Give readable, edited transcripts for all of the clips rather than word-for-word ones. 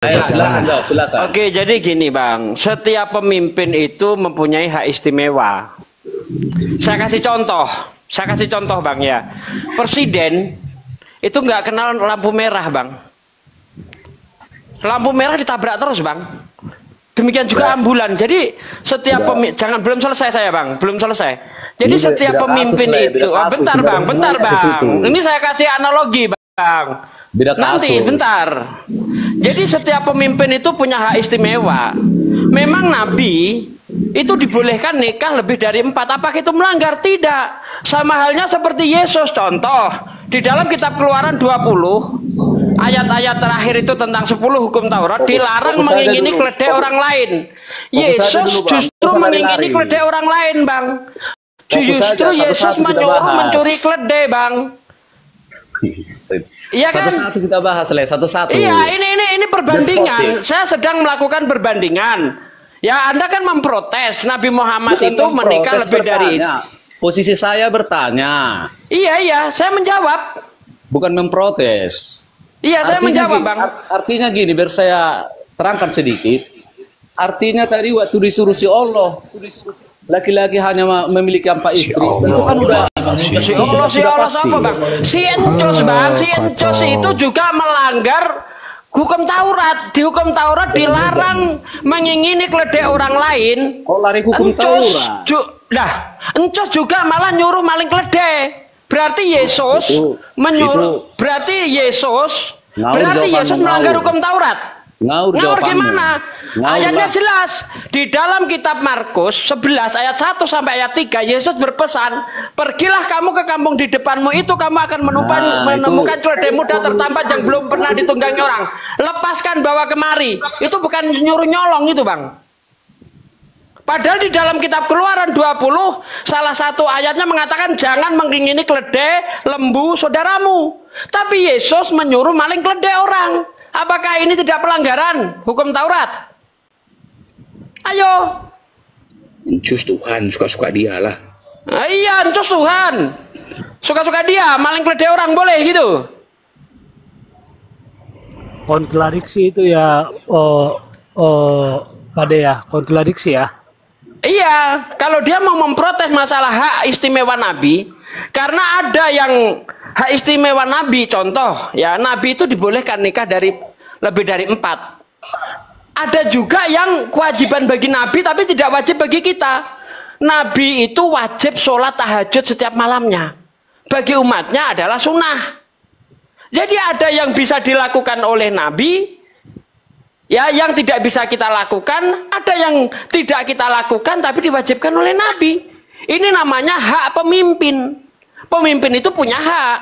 Silakan jawab, silakan. Oke, jadi gini Bang, setiap pemimpin itu mempunyai hak istimewa. Saya kasih contoh Bang ya. Presiden itu nggak kenal lampu merah Bang. Lampu merah ditabrak terus Bang. Demikian juga ambulan. Jadi setiap jangan, belum selesai saya Bang, belum selesai. Jadi ini setiap pemimpin itu, bentar Bang. Ini saya kasih analogi Bang. Nanti bentar. Jadi setiap pemimpin itu punya hak istimewa. Memang Nabi itu dibolehkan nikah lebih dari 4. Apakah itu melanggar? Tidak. Sama halnya seperti Yesus. Contoh di dalam kitab Keluaran 20 ayat-ayat terakhir itu tentang 10 hukum Taurat, dilarang mengingini keledai orang lain. Yesus justru mengingini keledai orang lain Bang. Justru Yesus menyuruh mencuri keledai Bang. Iya kan? Satu-satu kita bahas, satu-satu. Iya, ini perbandingan. Saya sedang melakukan perbandingan. Ya, Anda kan memprotes Nabi Muhammad itu menikah lebih dari itu. Posisi saya bertanya. Iya, saya menjawab. Bukan memprotes. Iya, saya menjawab, Bang. Artinya gini, biar saya terangkan sedikit. Artinya tadi waktu disuruh si Allah, laki-laki hanya memiliki 4 istri. Itu kan udah si Allah apa Bang? Si Encos Bang, si Encos itu juga melanggar hukum Taurat. Di hukum Taurat dilarang mengingini keledai orang lain. Kok lari hukum Taurat? Encos juga malah nyuruh maling keledai. Berarti Yesus menyuruh, berarti Yesus melanggar hukum Taurat. Ngawur gimana? Ayatnya jelas. Di dalam kitab Markus 11 ayat 1 sampai ayat 3 Yesus berpesan, "Pergilah kamu ke kampung di depanmu itu, kamu akan menemukan keledai muda tertambat yang belum pernah ditunggangi orang. Lepaskan, bawa kemari." Itu bukan nyuruh nyolong itu, Bang. Padahal di dalam kitab Keluaran 20 salah satu ayatnya mengatakan jangan mengingini keledai lembu saudaramu. Tapi Yesus menyuruh maling keledai orang. Apakah ini tidak pelanggaran hukum Taurat? Ayo. Encus Tuhan, suka-suka dia lah. Nah, iya, encus Tuhan. Suka-suka dia, maling keledai orang boleh gitu. Kontradiksi itu ya, Pak De ya, kontradiksi ya. Iya, kalau dia mau memprotes masalah hak istimewa Nabi, karena ada yang hak istimewa Nabi, contoh ya, Nabi itu dibolehkan nikah dari lebih dari 4. Ada juga yang kewajiban bagi Nabi tapi tidak wajib bagi kita. Nabi itu wajib sholat tahajud setiap malamnya. Bagi umatnya adalah sunnah. Jadi ada yang bisa dilakukan oleh Nabi, ya, yang tidak bisa kita lakukan, ada yang tidak kita lakukan tapi diwajibkan oleh Nabi. Ini namanya hak pemimpin. Pemimpin itu punya hak.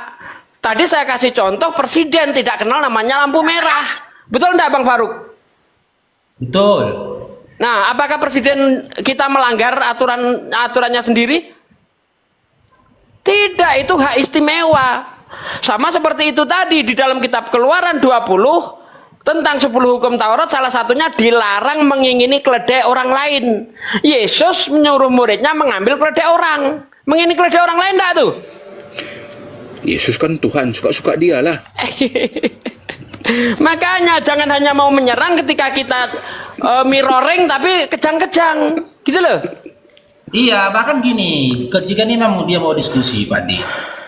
Tadi saya kasih contoh, presiden tidak kenal namanya lampu merah. Betul enggak Bang Faruk? Betul. Nah, apakah presiden kita melanggar aturannya sendiri? Tidak, itu hak istimewa. Sama seperti itu tadi di dalam kitab Keluaran 20 tentang 10 hukum Taurat, salah satunya dilarang mengingini keledai orang lain. Yesus menyuruh muridnya mengambil keledai orang. Mengingini keledai orang lain enggak tuh? Yesus kan Tuhan, suka-suka dia lah. Makanya jangan hanya mau menyerang ketika kita mirroring tapi kejang-kejang gitu loh. Iya, bahkan gini, jika memang dia mau diskusi Pak De,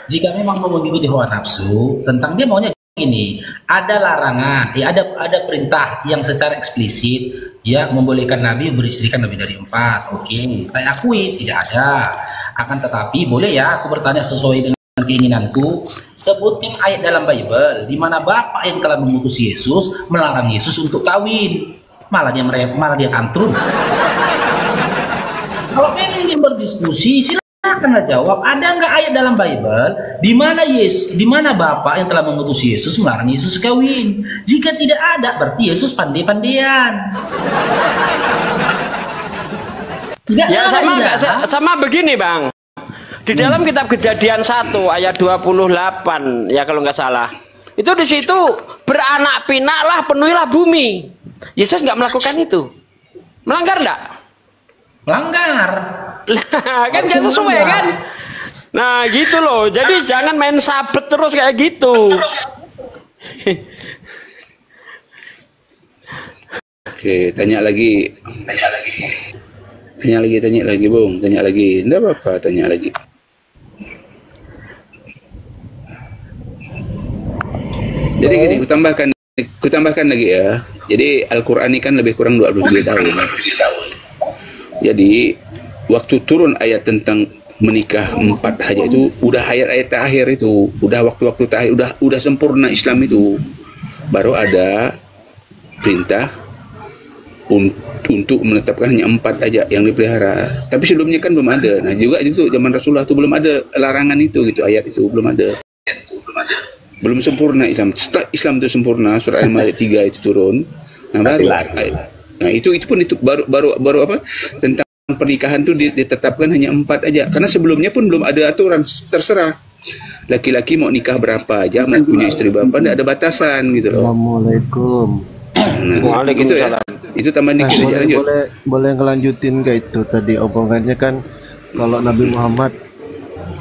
jika memang mau mengikuti hawa nafsu tentang dia maunya gini, ada larangan, ya ada perintah yang secara eksplisit ya membolehkan Nabi beristrikan lebih dari 4. Oke, saya akui tidak ada. Akan tetapi boleh ya aku bertanya sesuai dengan keinginanku, sebutkan ayat dalam Bible di mana bapak yang telah mengutus Yesus melarang Yesus untuk kawin. Malah dia tantrum. Kalau memang dia berdiskusi, silakanlah jawab. Ada nggak ayat dalam Bible di mana bapak yang telah mengutus Yesus melarang Yesus kawin? Jika tidak ada, berarti Yesus pandai-pandaian. Ya sama begini Bang. Di dalam kitab Kejadian 1 ayat 28 ya kalau nggak salah. Itu di situ beranak pinaklah penuhilah bumi. Yesus nggak melakukan itu. Melanggar enggak? Melanggar. Kan nggak sesuai kan? Nah gitu loh. Jadi jangan main sabet terus kayak gitu. Oke, tanya lagi. Tanya lagi, Bung. Tanya lagi. Enggak apa-apa, tanya lagi. Jadi gini, kutambahkan lagi ya. Jadi Al-Qur'an ini kan lebih kurang 23 tahun. Jadi waktu turun ayat tentang menikah 4 saja itu udah ayat-ayat terakhir itu, udah waktu-waktu terakhir, udah sempurna Islam itu. Baru ada perintah untuk menetapkan hanya 4 aja yang dipelihara. Tapi sebelumnya kan belum ada. Nah, juga itu zaman Rasulullah itu belum ada larangan itu gitu, ayat itu belum ada. Belum sempurna Islam. Setelah Islam itu sempurna, surah Al-Maidah 3 itu turun. Nah, itu pun itu baru apa? Tentang pernikahan itu ditetapkan hanya 4 aja. Karena sebelumnya pun belum ada aturan, terserah. Laki-laki mau nikah berapa aja, mau punya istri berapa, enggak ada batasan gitu loh. Assalamualaikum. Nah, itu ya. Itu tambahan dikit aja, lanjut. Boleh ngelanjutin gak itu tadi omongannya kan kalau Nabi Muhammad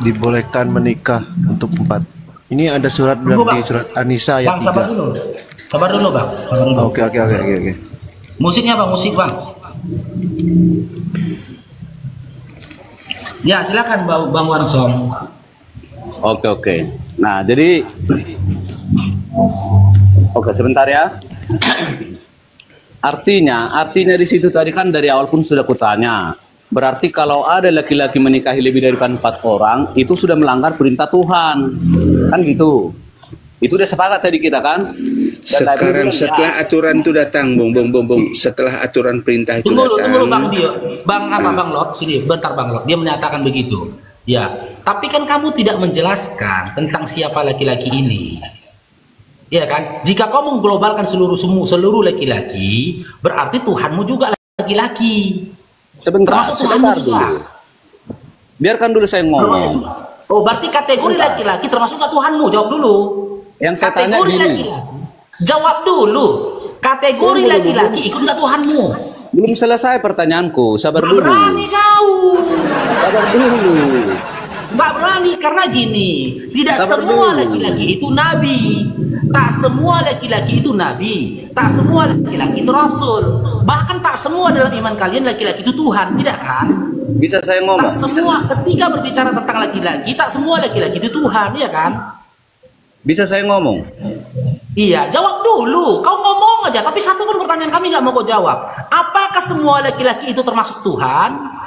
dibolehkan menikah untuk 4. Ini ada surat berarti surat An-Nisa ayat 3. Sabar dulu, Bang. Oke. Musiknya, Bang, musik, Bang. Ya, silakan Bang Wansong. Oke. Nah, jadi sebentar ya. Artinya di situ tadi kan dari awal pun sudah kutanya. Berarti kalau ada laki-laki menikahi lebih dari 4 orang, itu sudah melanggar perintah Tuhan. Kan gitu. Itu udah sepakat tadi kita kan? Sekarang setelah aturan itu datang, Bung. Setelah aturan perintah itu datang. Tunggu Bang Dio. Bang Lot, sini, bentar Bang Lot. Dia menyatakan begitu. Ya, tapi kan kamu tidak menjelaskan tentang siapa laki-laki ini. Ya kan? Jika kau mengglobalkan seluruh laki-laki, berarti Tuhanmu juga laki-laki. Sebentar dulu. Biarkan dulu saya ngomong. Oh, berarti kategori laki-laki termasuk nggak Tuhanmu? Jawab dulu. Yang saya tanya gini. Jawab dulu. Kategori laki-laki ikut nggak Tuhanmu? Belum selesai pertanyaanku. Sabar dulu. Berani kau. Sabar dulu. Nggak berani karena gini. Tidak semua laki-laki itu nabi. Tak semua laki-laki itu nabi, tak semua laki-laki itu rasul, bahkan tak semua dalam iman kalian laki-laki itu Tuhan, tidak kan? Bisa saya ngomong? Tak semua ketika berbicara tentang laki-laki, tak semua laki-laki itu Tuhan, ya kan? Bisa saya ngomong? Iya, jawab dulu. Kau ngomong aja, tapi satu pun pertanyaan kami nggak mau kau jawab. Apakah semua laki-laki itu termasuk Tuhan?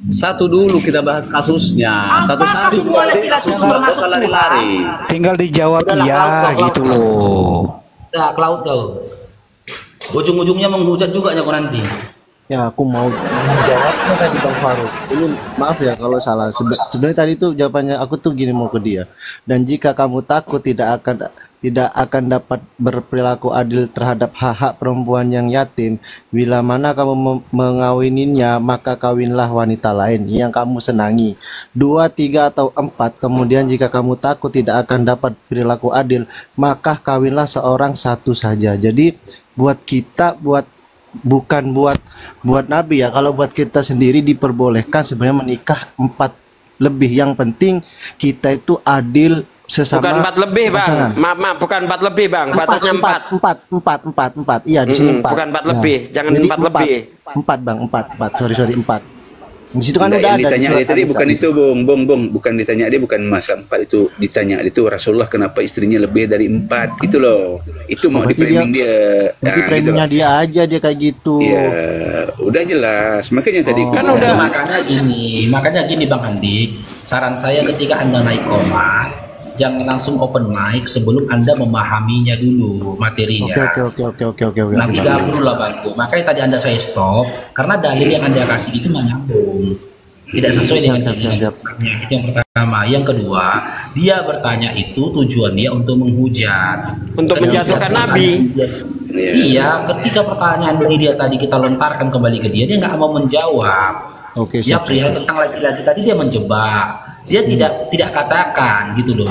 Satu dulu kita bahas kasusnya. Satu-satu. Semua laki-laki itu termasuk Tuhan? Tinggal dijawab iya gitu loh. Nah, Cloud tahu. Ujung-ujungnya menghujat juga ya kau nanti. Ya, aku mau menjawabnya tadi Bang Faruk. Ini maaf ya kalau salah. Sebenarnya tadi tuh jawabannya aku tuh gini mau ke dia. Dan jika kamu takut tidak akan dapat berperilaku adil terhadap hak-hak perempuan yang yatim, bila mana kamu mengawininya, maka kawinlah wanita lain yang kamu senangi. 2, 3 atau 4. Kemudian jika kamu takut tidak akan dapat perilaku adil, maka kawinlah seorang satu saja. Jadi buat kita, bukan buat Nabi ya, kalau buat kita sendiri diperbolehkan sebenarnya menikah 4 lebih. Yang penting kita itu adil sesama. Bukan 4 lebih Bang, maaf bukan 4 lebih Bang, batasnya 4. Iya di sini 4. Bukan 4 lebih, jangan 4 lebih. 4 Bang, 4. Sorry 4. Di situ kan udah yang ada. Ditanya dia tadi bukan itu, Bung. Bukan ditanya dia, bukan masalah 4 itu. Ditanya itu Rasulullah kenapa istrinya lebih dari 4 itu loh. Itu mau di-framing dia. Nanti framingnya dia aja dia kayak gitu. Iya, udah jelas. Makanya tadi Kan udah makanya gini Bang Andi. Saran saya ketika Anda naik koma, jangan langsung open mic sebelum Anda memahaminya dulu materinya. Oke. Nanti gabung lah Bangku. Makanya tadi Anda saya stop karena dalil yang Anda kasih itu nggak nyambung. Tidak sesuai dengan itu yang pertama. Yang kedua, dia bertanya itu tujuan dia untuk menghujat, untuk menjatuhkan Nabi. Iya, ketika pertanyaan dia tadi kita lontarkan kembali ke dia nggak mau menjawab. Oke, dia perihal tentang laki-laki tadi dia menjebak. Dia tidak katakan gitu loh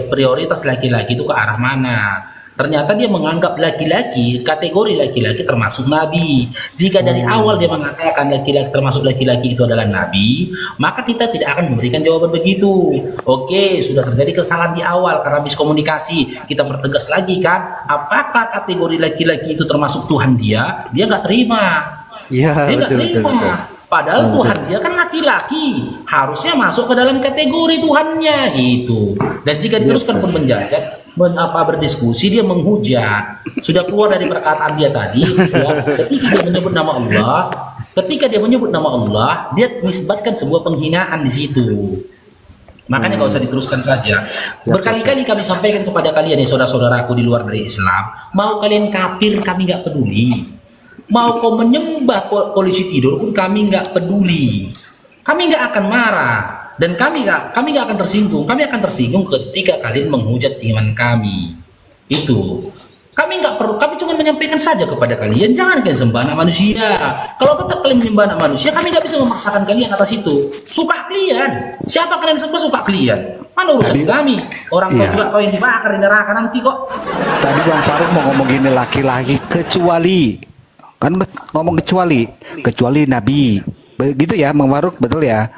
prioritas laki-laki itu ke arah mana. Ternyata dia menganggap laki-laki, kategori laki-laki termasuk nabi. Jika dari awal dia mengatakan laki-laki termasuk laki-laki itu adalah nabi, maka kita tidak akan memberikan jawaban begitu. Oke, sudah terjadi kesalahan di awal karena miskomunikasi. Kita pertegas lagi kan, apakah kategori laki-laki itu termasuk Tuhan dia? Dia nggak terima. Iya, Dia nggak betul, terima. betul, betul. Padahal Tuhan dia kan laki-laki, harusnya masuk ke dalam kategori Tuhannya gitu. Dan jika diteruskan pun menjajah, berdiskusi, dia menghujat. Sudah keluar dari perkataan dia tadi, ya, ketika dia menyebut nama Allah, dia nisbatkan sebuah penghinaan di situ. Makanya nggak usah diteruskan saja. Berkali-kali kami sampaikan kepada kalian ya saudara-saudaraku di luar dari Islam, mau kalian kafir kami nggak peduli. Mau kau menyembah polisi tidur pun kami nggak peduli, kami nggak akan marah, dan kami nggak akan tersinggung. Kami akan tersinggung ketika kalian menghujat iman kami. Itu kami nggak perlu, kami cuma menyampaikan saja kepada kalian, jangan kalian sembah anak manusia. Kalau tetap kalian menyembah anak manusia, kami nggak bisa memaksakan kalian atas itu. Suka kalian, siapa kalian sembah suka kalian. Mana urusan kami? Orang tua juga kau yang dibakar di neraka nanti kok. Tadi Bang Faruk mau ngomong gini, laki-laki kecuali, kan ngomong kecuali nabi, begitu ya Bang Faruk, betul ya?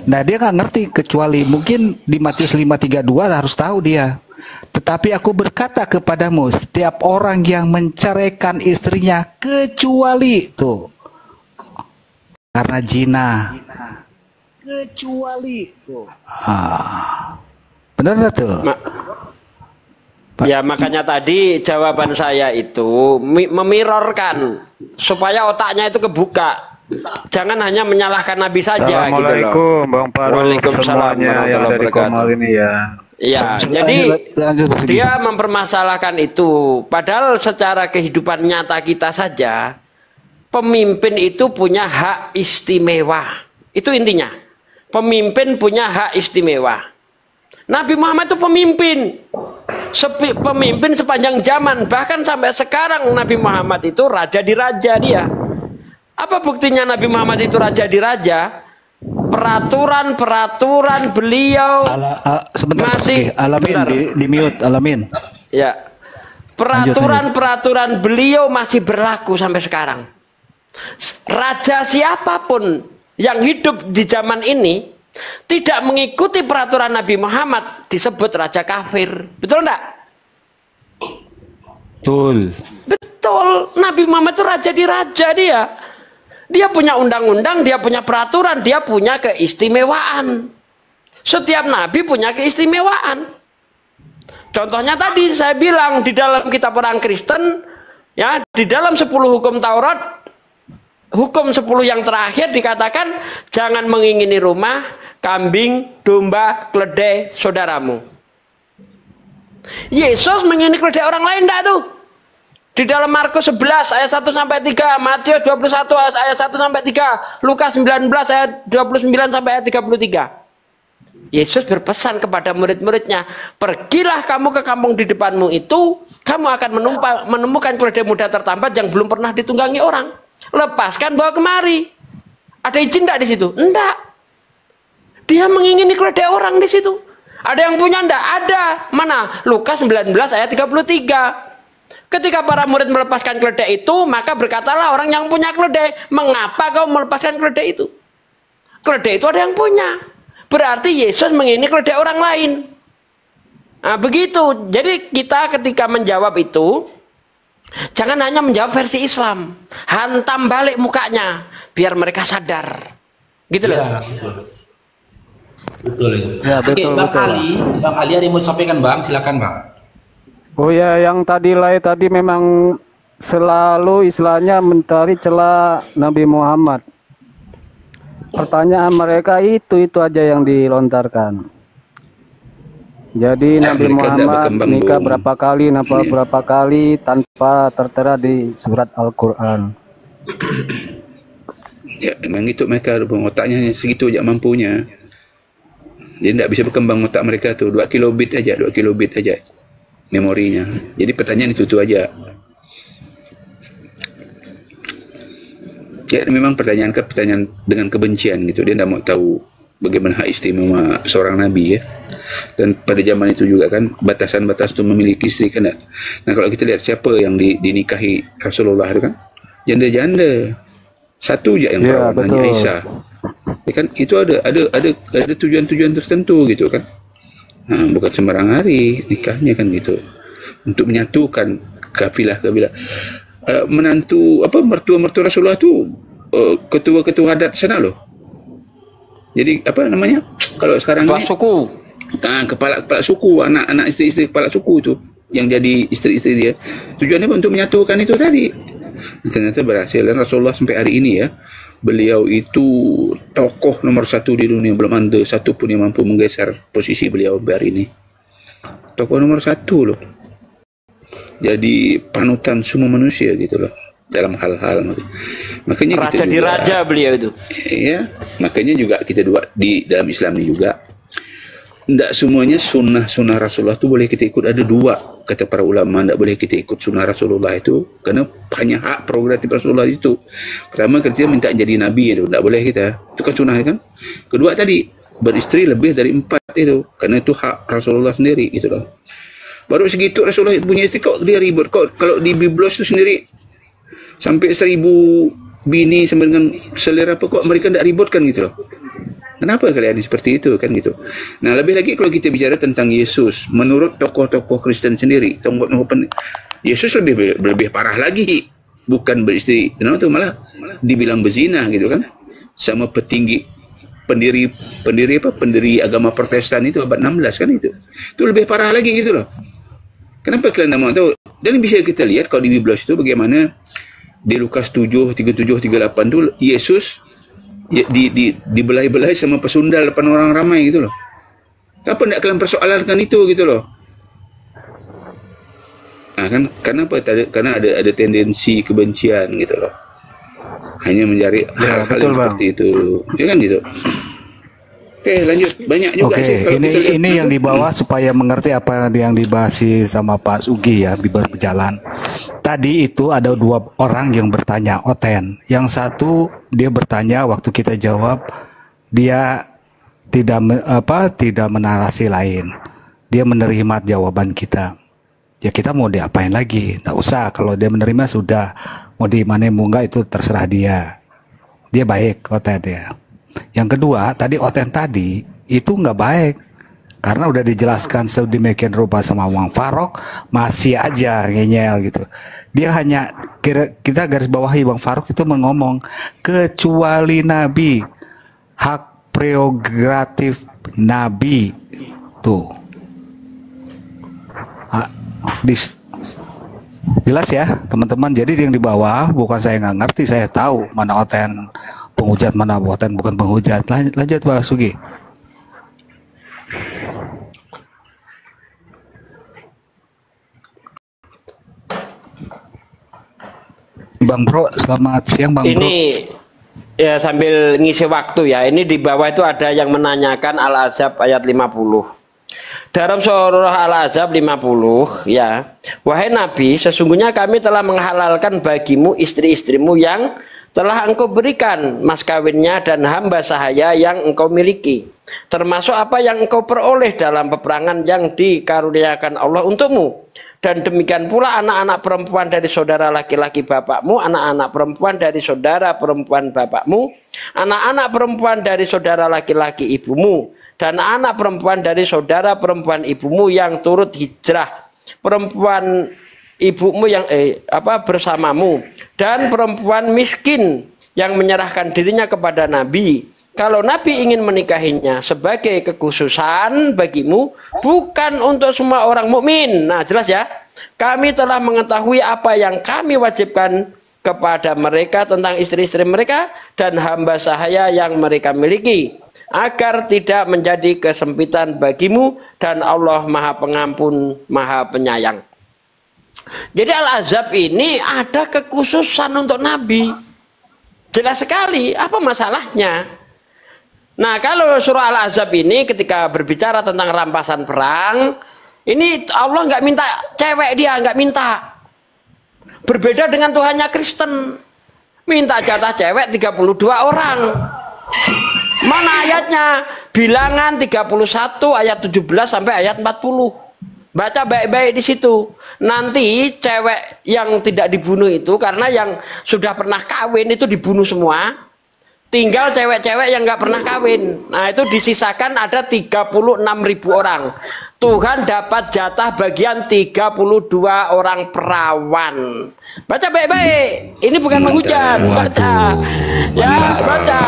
Nah dia nggak ngerti kecuali, mungkin di Matius 5:32 harus tahu dia. Tetapi aku berkata kepadamu, setiap orang yang menceraikan istrinya kecuali tuh karena zina, kecuali tuh, benar tuh. Ya makanya tadi jawaban saya itu memirorkan supaya otaknya itu kebuka. Jangan hanya menyalahkan Nabi saja gitu loh. Assalamualaikum Bang Faruk, Waalaikumsalam semuanya yang dari Komal ini ya. Iya, jadi dia mempermasalahkan itu. Padahal secara kehidupan nyata kita saja, pemimpin itu punya hak istimewa. Itu intinya. Pemimpin punya hak istimewa. Nabi Muhammad itu pemimpin sepanjang zaman, bahkan sampai sekarang Nabi Muhammad itu raja di raja dia. Apa buktinya Nabi Muhammad itu raja di raja? Peraturan beliau sebentar, masih Alamin di mute, Alamin. Ya. Peraturan beliau masih berlaku sampai sekarang. Raja siapapun yang hidup di zaman ini tidak mengikuti peraturan Nabi Muhammad disebut raja kafir. Betul enggak? Betul. Betul. Nabi Muhammad itu raja di raja dia. Dia punya undang-undang, dia punya peraturan, dia punya keistimewaan. Setiap nabi punya keistimewaan. Contohnya tadi saya bilang di dalam kitab orang Kristen, ya, di dalam 10 hukum Taurat, hukum 10 yang terakhir dikatakan jangan mengingini rumah, kambing, domba, keledai saudaramu. Yesus mengingini keledai orang lain enggak tuh? Di dalam Markus 11 ayat 1 sampai 3, Matius 21 ayat 1 sampai 3, Lukas 19 ayat 29 sampai ayat 33. Yesus berpesan kepada murid-muridnya, pergilah kamu ke kampung di depanmu itu, kamu akan menemukan keledai muda tertambat yang belum pernah ditunggangi orang. Lepaskan, bawa kemari. Ada izin enggak di situ? Enggak. Dia mengingini keledai orang di situ. Ada yang punya enggak? Ada. Mana? Lukas 19 ayat 33. Ketika para murid melepaskan keledai itu, maka berkatalah orang yang punya keledai, mengapa kau melepaskan keledai itu? Keledai itu ada yang punya. Berarti Yesus mengingini keledai orang lain. Nah, begitu. Jadi kita ketika menjawab itu, jangan hanya menjawab versi Islam. Hantam balik mukanya, biar mereka sadar. Gitu loh. Ya, betul. Ya, betul, Oke, Bang betul. Bang Ali ada yang mau disampaikan Bang, silakan Bang. Oh ya, yang tadi memang selalu istilahnya mencari celah Nabi Muhammad. Pertanyaan mereka itu aja yang dilontarkan. Jadi Nabi Muhammad nikah berapa kali tanpa tertera di surat Al-Quran. Ya, memang itu mereka otaknya hanya segitu aja mampunya. Jadi tidak bisa berkembang otak mereka tuh 2 kilobit aja memorinya. Jadi pertanyaan itu aja. Ya memang pertanyaan dengan kebencian gitu. Dia tidak mau tahu bagaimana hak istimewa seorang nabi ya. Dan pada zaman itu juga kan batasan-batas untuk memiliki istri kan tak? Nah kalau kita lihat siapa yang dinikahi Rasulullah itu kan janda-janda, satu je yang perawan, hanya Aisyah. Ya kan itu ada tujuan-tujuan tertentu gitu kan. Bukan sembarang hari nikahnya kan gitu. Untuk menyatukan kafilah-kafilah. Menantu mertua Rasulullah tu ketua-ketua adat sana loh. Jadi apa namanya? Kalau sekarang kepala suku. Kepala suku, anak-anak isteri-isteri kepala suku tu yang jadi isteri-isteri dia. Tujuannya untuk menyatukan itu tadi. Ternyata berhasil. Dan Rasulullah sampai hari ini ya, beliau itu tokoh nomor 1 di dunia. Belum ada satu pun yang mampu menggeser posisi beliau hari ini. Tokoh nomor 1 loh. Jadi panutan semua manusia gitu loh dalam hal-hal. Makanya raja kita di juga, raja beliau itu. Ya, makanya juga kita di dalam Islam ini juga tidak semuanya sunnah Rasulullah itu boleh kita ikut. Ada 2 kata para ulama, tidak boleh kita ikut sunnah Rasulullah itu karena hanya hak prerogatif Rasulullah itu. Pertama kita minta jadi nabi itu tidak boleh kita, itu kan sunnah kan. Kedua tadi beristri lebih dari 4 itu karena itu hak Rasulullah sendiri gitu loh. Baru segitu Rasulullah punya istri, kok dia ribut. Kok kalau di Biblos itu sendiri sampai 1000 bini sampai dengan selera apa, kok mereka tidak ributkan gitu loh. Kenapa kalian seperti itu kan gitu. Nah lebih lagi kalau kita bicara tentang Yesus, menurut tokoh-tokoh Kristen sendiri, Yesus lebih parah lagi, bukan beristri, itu malah dibilang berzina gitu kan, sama pendiri agama Protestan itu abad 16 kan itu lebih parah lagi gitu loh. Kenapa kalian tak mau tahu? Dan bisa kita lihat kalau di Biblos itu bagaimana di Lukas 7, 37, 38 itu Yesus dibelai-belai sama pesundal depan orang ramai gitu loh. Kenapa tidak kalian persoalankan itu gitu loh? Kan kenapa? Karena ada tendensi kebencian gitu loh. Hanya mencari hal-hal yang seperti itu. Ya kan gitu. Oke, lanjut. Banyak juga sih. Ini yang dibawa supaya mengerti apa yang dibahas sama Pak Sugi ya, berjalan. Tadi itu ada 2 orang yang bertanya, Oten. Yang satu dia bertanya, waktu kita jawab dia tidak menarasi lain. Dia menerima jawaban kita. Ya kita mau diapain lagi? Tak usah, kalau dia menerima sudah. Mau di mana mau enggak itu terserah dia. Dia baik, Oten dia. Yang kedua, tadi Oten tadi itu nggak baik karena udah dijelaskan sedemikian rupa sama Bang Farok, masih aja ngeyel gitu. Dia hanya kita garis bawahi Bang Farok itu mengomong kecuali Nabi, hak prerogatif Nabi tuh. Jelas ya teman-teman. Jadi yang di bawah bukan saya nggak ngerti, saya tahu mana Oten penghujat, mana Oten bukan penghujat. Lanjut Pak Sugi. Bang Bro, selamat siang Bang Bro. Ini ya sambil ngisi waktu ya. Ini di bawah itu ada yang menanyakan Al-Ahzab ayat 50. Dalam surah Al-Ahzab 50 ya. Wahai Nabi, sesungguhnya kami telah menghalalkan bagimu istri-istrimu yang telah engkau berikan mas kawinnya dan hamba sahaya yang engkau miliki, termasuk apa yang engkau peroleh dalam peperangan yang dikaruniakan Allah untukmu. Dan demikian pula anak-anak perempuan dari saudara laki-laki bapakmu, anak-anak perempuan dari saudara perempuan bapakmu, anak-anak perempuan dari saudara laki-laki ibumu, dan anak perempuan dari saudara perempuan ibumu yang turut hijrah, perempuan ibumu yang bersamamu, dan perempuan miskin yang menyerahkan dirinya kepada Nabi. Kalau Nabi ingin menikahinya sebagai kekhususan bagimu, bukan untuk semua orang mukmin. Nah, jelas ya. Kami telah mengetahui apa yang kami wajibkan kepada mereka tentang istri-istri mereka dan hamba sahaya yang mereka miliki, agar tidak menjadi kesempitan bagimu, dan Allah Maha Pengampun, Maha Penyayang. Jadi Al-Ahzab ini ada kekhususan untuk Nabi. Jelas sekali, apa masalahnya? Nah, kalau surah Al-Ahzab ini ketika berbicara tentang rampasan perang, ini Allah nggak minta cewek, dia nggak minta. Berbeda dengan Tuhannya Kristen, minta jatah cewek 32 orang. Mana ayatnya? Bilangan 31 ayat 17 sampai ayat 40. Baca baik-baik di situ. Nanti cewek yang tidak dibunuh itu karena yang sudah pernah kawin itu dibunuh semua. Tinggal cewek-cewek yang nggak pernah kawin. Nah itu disisakan ada 36.000 orang. Tuhan dapat jatah bagian 32 orang perawan. Baca baik-baik. Ini bukan menghujat. Baca. Ya baca.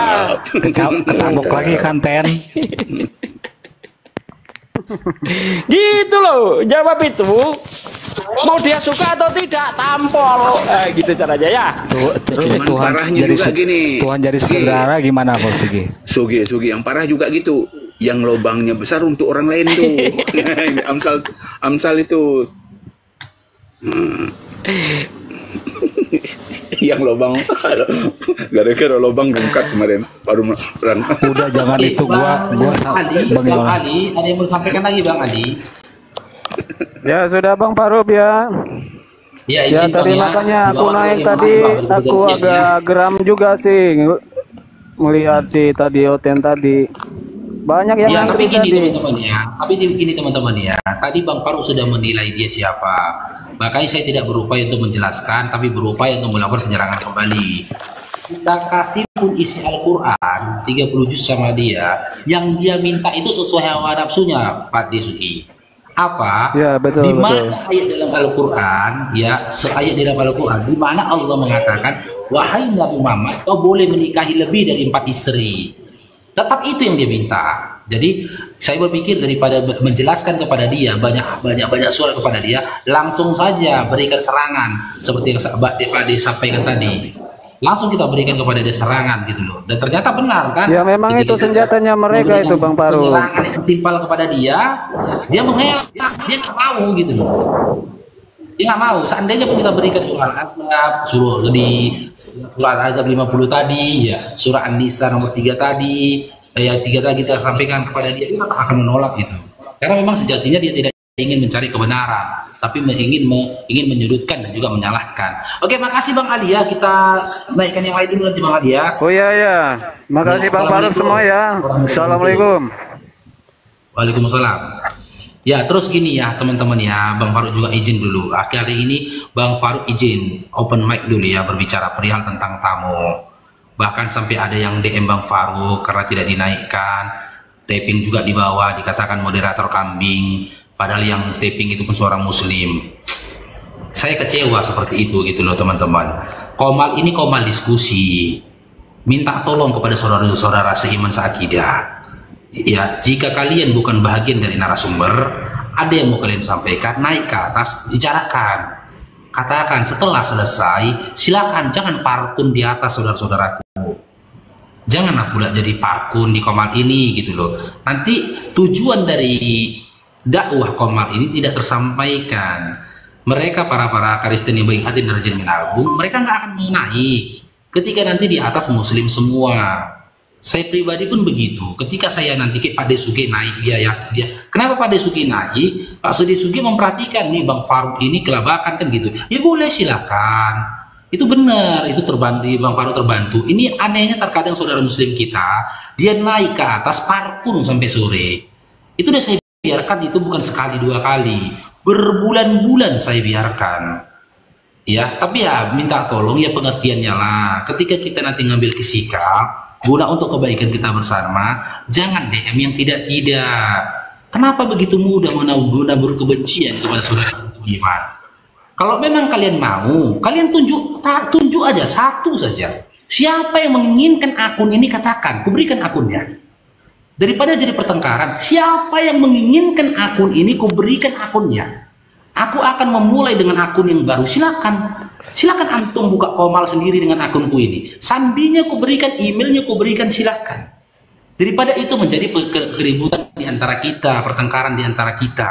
Ketabok lagi kan Ten. Gitu loh. Jawab itu. Mau dia suka atau tidak, tampol. Gitu caranya ya. Tuhan jadi gini. Tuhan jadi saudara gimana Pak Sugi? Sugi yang parah juga gitu. Yang lubangnya besar untuk orang lain tuh. Amsal itu. Yang lubang gara-gara lubang bengkak kemarin baru berangkat. Udah jangan itu gua Bang Ali, ada yang mau disampaikan lagi Bang Ali? Ya sudah Bang Farouk ya. Ya tadi makanya aku naik tadi, aku agak geram juga sih melihat si tadi Oten tadi. Banyak yang tapi antri gini tadi. teman-teman ya. Tadi Bang Farouk sudah menilai dia siapa. Makanya saya tidak berupaya untuk menjelaskan, tapi berupaya untuk melakukan penyerangan kembali. Kita kasih pun isi Al-Quran 30 juz sama dia, yang dia minta itu sesuai hawa nafsunya, Pak Desuki. Apa? Ya, betul, di mana betul. ayat dalam Al-Quran, ya, seayat di dalam Al-Quran, di mana Allah mengatakan, wahai Nabi Muhammad, kau boleh menikahi lebih dari 4 istri. Tetap itu yang dia minta. Jadi saya berpikir daripada menjelaskan kepada dia banyak surat kepada dia, langsung saja berikan serangan seperti yang Pak sampaikan tadi. Langsung kita berikan kepada dia serangan gitu loh. Dan ternyata benar kan? Ya memang itu senjatanya mereka itu Bang Farouk. Penyerangan yang setimpal kepada dia mengelak, dia nggak mau gitu loh. Dia nggak mau. Seandainya pun kita berikan surah Al-Azab, surah Al-Azab 50 tadi, ya, surah An-Nisa nomor 3 tadi, ayat 3 tadi kita sampaikan kepada dia akan menolak itu. Karena memang sejatinya dia tidak ingin mencari kebenaran, tapi ingin menyudutkan dan juga menyalahkan. Oke, makasih Bang Ali ya. Kita naikkan yang lain dulu nanti Bang Ali ya. Oh iya ya. Makasih Bang Farouk semua ya. Assalamualaikum. Waalaikumsalam. Ya, terus gini ya teman-teman ya, Bang Farouk juga izin dulu. Akhir hari ini Bang Farouk izin open mic dulu ya, berbicara perihal tentang tamu. Bahkan sampai ada yang DM Bang Farouk karena tidak dinaikkan, taping juga di bawah dikatakan moderator kambing, padahal yang taping itu pun seorang muslim. Saya kecewa seperti itu gitu loh teman-teman. Komal ini komal diskusi, minta tolong kepada saudara-saudara seiman seakidah. Ya, jika kalian bukan bagian dari narasumber, ada yang mau kalian sampaikan, naik ke atas, bicarakan. Katakan setelah selesai, silakan, jangan parkun di atas saudara-saudaraku. Janganlah pula jadi parkun di komal ini gitu loh. Nanti tujuan dari dakwah komal ini tidak tersampaikan. Mereka para Kristen yang baik hati dan rajin menabung, mereka nggak akan mau naik. Ketika nanti di atas muslim semua. Saya pribadi pun begitu. Ketika saya nanti Pak Desuki naik, dia. Kenapa Pak Desuki naik? Pak Desuki memperhatikan nih Bang Farouk ini kelabakan kan gitu. Ya boleh silakan. Itu benar, itu terbantu, Bang Farouk terbantu. Ini anehnya terkadang saudara muslim kita, dia naik ke atas parkun sampai sore. Itu udah saya biarkan, itu bukan sekali 2 kali. Berbulan-bulan saya biarkan. Ya, tapi ya minta tolong ya pengertiannya lah. Ketika kita nanti ngambil sikap guna untuk kebaikan kita bersama, jangan DM yang tidak-tidak. Kenapa begitu mudah menabur kebencian kepada saudara iman? Kalau memang kalian mau, kalian tunjuk aja satu saja. Siapa yang menginginkan akun ini, katakan, kuberikan akunnya. Daripada jadi pertengkaran, siapa yang menginginkan akun ini, kuberikan akunnya. Aku akan memulai dengan akun yang baru. Silakan antum buka komal sendiri dengan akunku ini. Sandinya ku berikan, emailnya ku berikan, silakan. Daripada itu menjadi keributan di antara kita, pertengkaran di antara kita.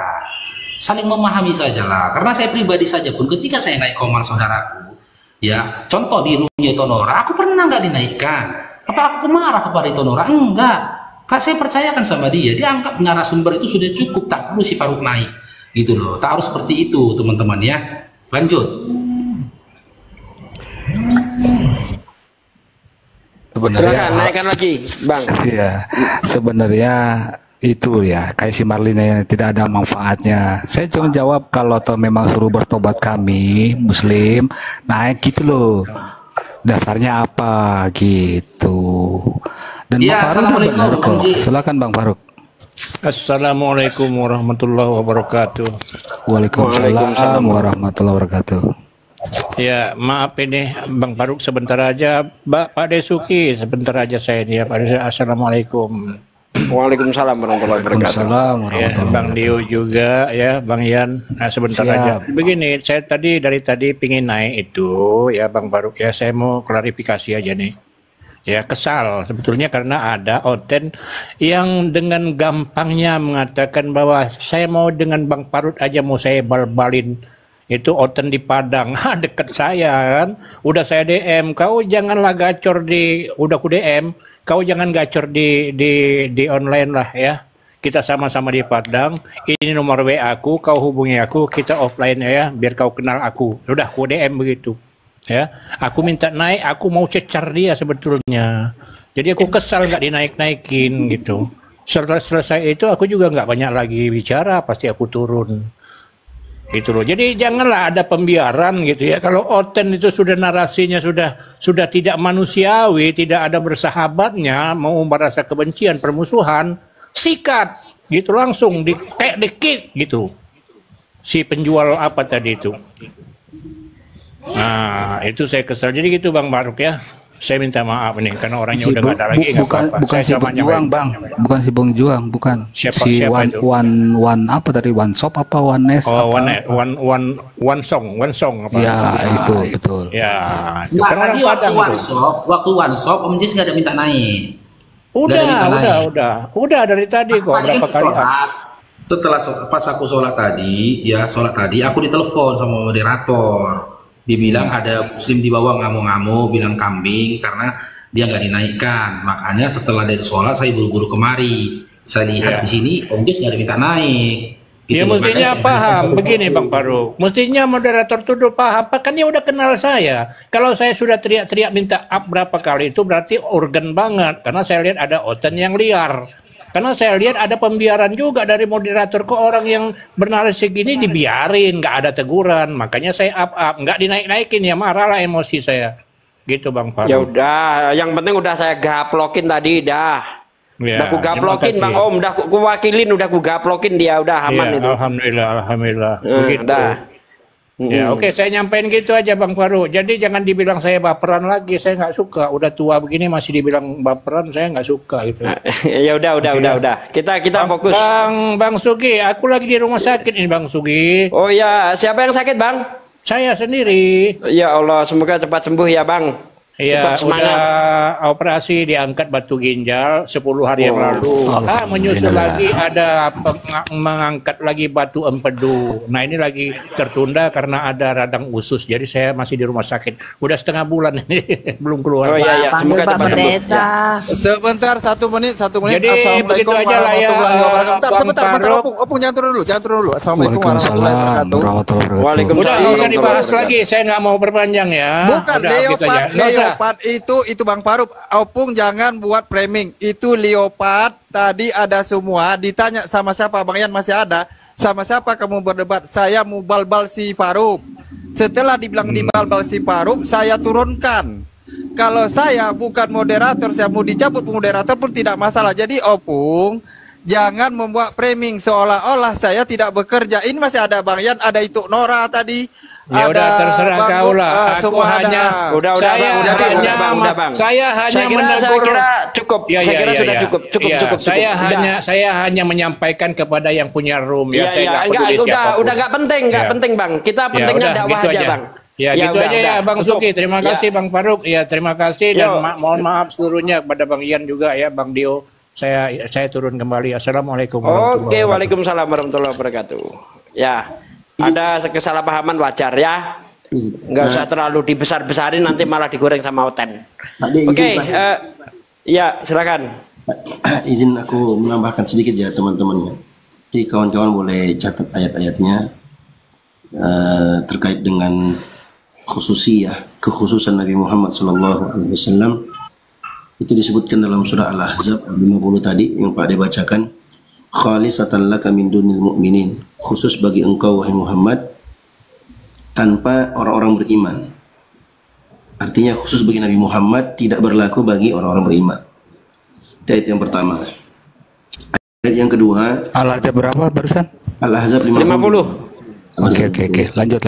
Saling memahami sajalah. Karena saya pribadi saja pun ketika saya naik komal saudaraku, ya, contoh di roomnya Tonora, aku pernah nggak dinaikkan. Apa aku marah kepada Tonora? Enggak. Kak, saya percayakan sama dia. Dia anggap narasumber itu sudah cukup, tak perlu si Farouk naik. Gitu loh. Tak harus seperti itu, teman-teman ya. Lanjut. sebenarnya Silakan naikkan lagi, Bang. Iya, sebenarnya itu ya kayak si Marlina yang tidak ada manfaatnya. Saya cuma jawab kalau toh memang suruh bertobat kami Muslim naik gitu loh. Dasarnya apa gitu. Dan Ya, Bang Faruk udah benar Assalamualaikum, kok. Bang Jis. Silakan Bang Faruk. Assalamualaikum warahmatullahi wabarakatuh. Waalaikumsalam warahmatullahi wabarakatuh. Ya, maaf ini Bang Faruk sebentar aja, Pak Desuki sebentar aja saya ini ya Pak Desuki. Assalamualaikum. Waalaikumsalam warahmatullahi wabarakatuh. Waalaikumsalam Ya, warahmatullahi Bang Dio juga ya, Bang Yan. Nah, sebentar Siap. aja. Begini, saya dari tadi pingin naik itu ya Bang Faruk ya, saya mau klarifikasi aja nih. Ya kesal sebetulnya karena ada Oten yang dengan gampangnya mengatakan bahwa saya mau dengan Bang Faruk aja mau saya bal-balin itu Oten di Padang, deket saya kan, udah saya DM, kau janganlah gacor udah ku DM, kau jangan gacor di online lah ya, kita sama-sama di Padang, ini nomor WA aku, kau hubungi aku, kita offline ya, biar kau kenal aku, sudah ku DM begitu. Ya, aku minta naik, aku mau cecar dia sebetulnya. Jadi aku kesal nggak dinaik-naikin gitu. Setelah selesai itu aku juga nggak banyak lagi bicara, pasti aku turun. Gitu loh. Jadi janganlah ada pembiaran gitu ya. Kalau Oten itu sudah narasinya sudah tidak manusiawi, tidak ada bersahabatnya, mau merasa kebencian, permusuhan, sikat gitu langsung di-kick gitu. Si penjual apa tadi itu. Nah, itu saya kesal. Jadi gitu Bang Faruk ya. Saya minta maaf nih karena orangnya udah nggak ada lagi. Bukan si Bang Juang, Bang. Bukan si Bang Juang, bukan. Siapa itu? One apa tadi? One Shop apa One Nest? Oh, apa? one song apa? Ya, itu betul. Ya, itu Nah, kan orang tadi waktu Padang tuh. one shop, Om Jis nggak ada minta naik. Udah dari tadi kok Tadi berapa kan kali. sholat. Setelah pas aku sholat tadi, aku ditelepon sama moderator. Dibilang ada Muslim di bawah ngamuk-ngamuk, bilang kambing karena dia nggak dinaikkan. Makanya setelah dari sholat saya buru-buru kemari. Saya lihat di sini Om Jis nggak ada minta naik. Ya Gitu, mestinya makanya saya paham minta begini Bang Faruk. Mestinya moderator tuh paham. Kan dia udah kenal saya. Kalau saya sudah teriak-teriak minta up berapa kali itu berarti urgen banget. Karena saya lihat ada Oten yang liar. Karena saya lihat ada pembiaran juga dari moderator ke orang yang bernarasi gini dibiarin, nggak ada teguran. Makanya saya up, nggak dinaik-naikin ya marahlah emosi saya. Gitu Bang Faruk. Ya udah, yang penting udah saya gaplokin tadi dah. Ya, Udah ku gaplokin Bang Om, udah ku wakilin, udah ku gaplokin dia, udah aman ya, itu. Alhamdulillah. Begitu. Dah. Ya oke, saya nyampein gitu aja Bang Faruk. Jadi jangan dibilang saya baperan lagi, saya nggak suka. Udah tua begini masih dibilang baperan, saya nggak suka gitu. Ya udah. Kita fokus. Bang Sugi, aku lagi di rumah sakit ini Bang Sugi. Oh ya, siapa yang sakit Bang? Saya sendiri. Ya Allah, semoga cepat sembuh ya Bang. Iya, Tetap semangat. udah operasi diangkat batu ginjal 10 hari yang lalu. Menyusul lagi ada mengangkat lagi batu empedu. Nah ini lagi tertunda karena ada radang usus. Jadi saya masih di rumah sakit. Udah setengah bulan ini belum keluar. Oh iya, semoga cepat sembuh. Sebentar, satu menit. Jadi Assalamualaikum begitu aja lah ya, warahmatullahi wabarakatuh. Bentar, Bang Faruk. Opung jangan turun dulu. Assalamualaikum warahmatullahi wabarakatuh. Waalaikumsalam. Udah nggak usah dibahas lagi. Saya nggak mau perpanjang ya. Bukan Udah, gitu aja. Nggak usah. Leopard itu Bang Faruk. Opung jangan buat framing. Itu leopard tadi ada semua. Ditanya sama siapa, Bang Yan masih ada. Sama siapa kamu berdebat? Saya mau balbal si Faruk. Setelah dibilang dibalbal si Faruk, saya turunkan. Kalau saya bukan moderator, saya mau dicabut moderator pun tidak masalah. Jadi Opung jangan membuat framing seolah-olah saya tidak bekerja. Ini masih ada Bang Yan, ada itu Nora tadi. Ya udah terserah kau lah. Aku hanya saya hanya menegur. Cukup. Sudah cukup. Saya hanya menyampaikan kepada yang punya room ya. Saya udah nggak penting Bang. Kita pentingnya dakwah gitu aja Bang. Ya gitu aja ya Bang Suki. Terima kasih Bang Faruk. Ya terima kasih dan mohon maaf seluruhnya kepada Bang Ian juga ya, Bang Dio. Saya turun kembali. Assalamualaikum warahmatullahi wabarakatuh. Oke, waalaikumsalam warahmatullahi wabarakatuh. Ya. Ada kesalahpahaman wajar ya, nggak usah terlalu dibesar-besarin nanti malah digoreng sama Oten. Oke, ya silakan. Izin aku menambahkan sedikit ya teman-teman. Jadi kawan-kawan boleh catat ayat-ayatnya terkait dengan kekhususan Nabi Muhammad SAW. Itu disebutkan dalam surah Al-Ahzab 50 tadi yang Pak De bacakan, khalisatan laka min dunil mu'minin, khusus bagi engkau wahai Muhammad tanpa orang-orang beriman. Artinya khusus bagi Nabi Muhammad, tidak berlaku bagi orang-orang beriman. Itu ayat yang pertama. Ayat yang kedua, Al-Ahzab berapa barusan? Al-Ahzab 50. Oke. Lanjut.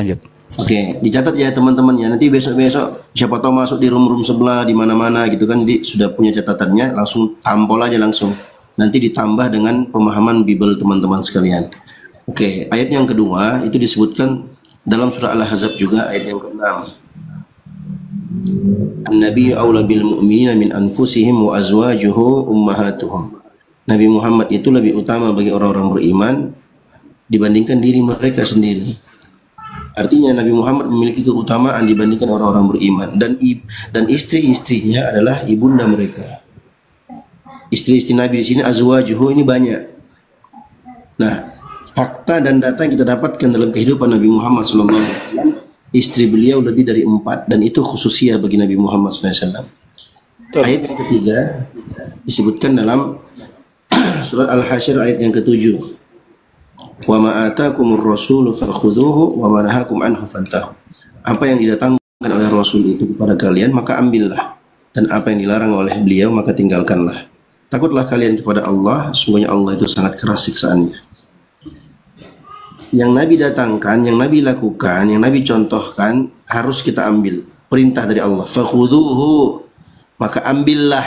Oke, dicatat ya teman-teman ya. Nanti besok-besok siapa tahu masuk di room-room sebelah di mana-mana gitu kan, jadi sudah punya catatannya, langsung tampol aja langsung. Nanti ditambah dengan pemahaman Bible teman-teman sekalian. Oke, ayat yang kedua itu disebutkan dalam surah Al-Ahzab juga ayat yang ke-6. An-Nabi aula bil mu'minina min anfusihim wa azwajuhu ummahatuhum. Nabi Muhammad itu lebih utama bagi orang-orang beriman dibandingkan diri mereka sendiri. Artinya Nabi Muhammad memiliki keutamaan dibandingkan orang-orang beriman, dan istri-istrinya adalah ibunda mereka. Istri-istri Nabi di sini azwajuhu ini banyak. Nah, fakta dan data yang kita dapatkan dalam kehidupan Nabi Muhammad SAW, istri beliau lebih dari 4, dan itu khususia bagi Nabi Muhammad SAW. Ayat yang ketiga disebutkan dalam surat Al-Hasyr ayat yang ke-7. Wa ma atakumur rasulu fakhudhuhu wa ma nahakum anhu fantahu. Apa yang didatangkan oleh Rasul itu kepada kalian maka ambillah, dan apa yang dilarang oleh beliau maka tinggalkanlah. Takutlah kalian kepada Allah, sungguhnya Allah itu sangat keras siksaannya. Yang Nabi datangkan, yang Nabi lakukan, yang Nabi contohkan harus kita ambil. Perintah dari Allah, fakhudhuhu, maka ambillah.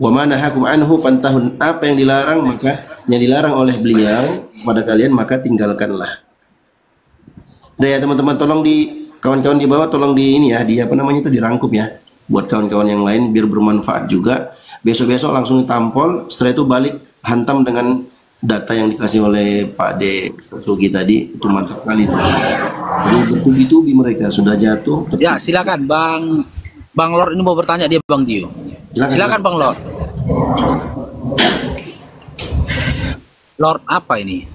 Wa ma nahakum anhu fantahun, apa yang dilarang maka yang dilarang oleh beliau kepada kalian maka tinggalkanlah. Nah ya teman-teman, tolong di kawan-kawan di bawah tolong di ini ya, di apa namanya itu dirangkum ya, buat kawan-kawan yang lain biar bermanfaat juga. Besok-besok langsung ditampol, setelah itu balik hantam dengan data yang dikasih oleh Pak De Sugi tadi, itu mantap kali itu. Jadi bertubi-tubi mereka sudah jatuh. Ya silakan Bang Lord ini mau bertanya dia Bang Dio. Silakan Bang Lord. Lord apa ini?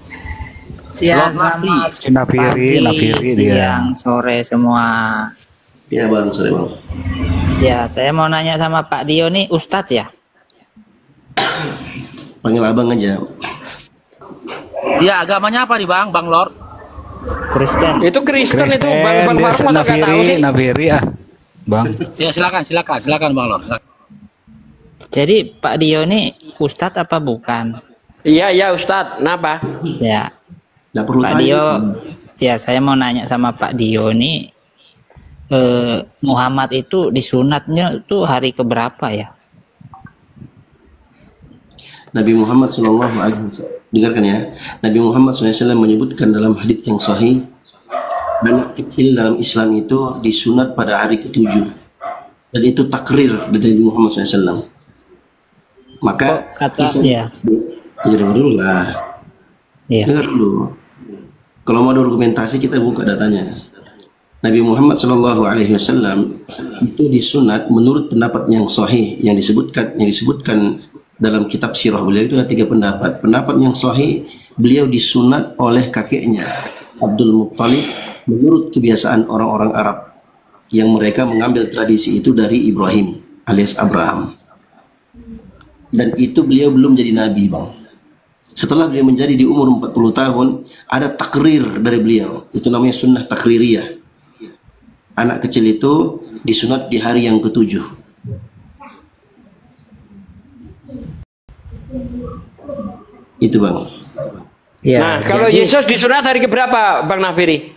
Ya, selamat pagi, siang, sore semua. Ya Bang, sore Bang. Ya, saya mau nanya sama Pak Dio nih, Ustadz ya? Panggil abang aja. Ya, agamanya apa nih Bang Lord? Kristen. Itu Kristen itu Bang Faruk masa nggak tahu sih. Nafiri ah, Bang. Ya silakan Bang Lord. Jadi Pak Dio nih Ustadz apa bukan? Iya Ustadz, kenapa? Ya. Perlu Pak Dio, ya saya mau nanya sama Pak Dio nih, Muhammad itu disunatnya itu hari keberapa ya? Nabi Muhammad SAW, dengarkan ya, Nabi Muhammad SAW menyebutkan dalam hadits yang sahih, anak kecil dalam Islam itu disunat pada hari ke-7, dan itu takrir dari Nabi Muhammad SAW. Maka ya dengar dulu lah, dengar dulu. Kalau mau dokumentasi kita buka datanya. Nabi Muhammad SAW itu disunat menurut pendapat yang sahih yang disebutkan dalam kitab sirah beliau itu ada 3 pendapat. Pendapat yang sahih, beliau disunat oleh kakeknya Abdul Muttalib menurut kebiasaan orang-orang Arab yang mereka mengambil tradisi itu dari Ibrahim alias Abraham. Dan itu beliau belum jadi nabi, Bang. Setelah beliau menjadi di umur 40 tahun, ada takrir dari beliau. Itu namanya sunnah takririyah. Anak kecil itu disunat di hari yang ke-7. Itu Bang. Ya, nah, kalau Yesus disunat hari keberapa, Bang Nafiri?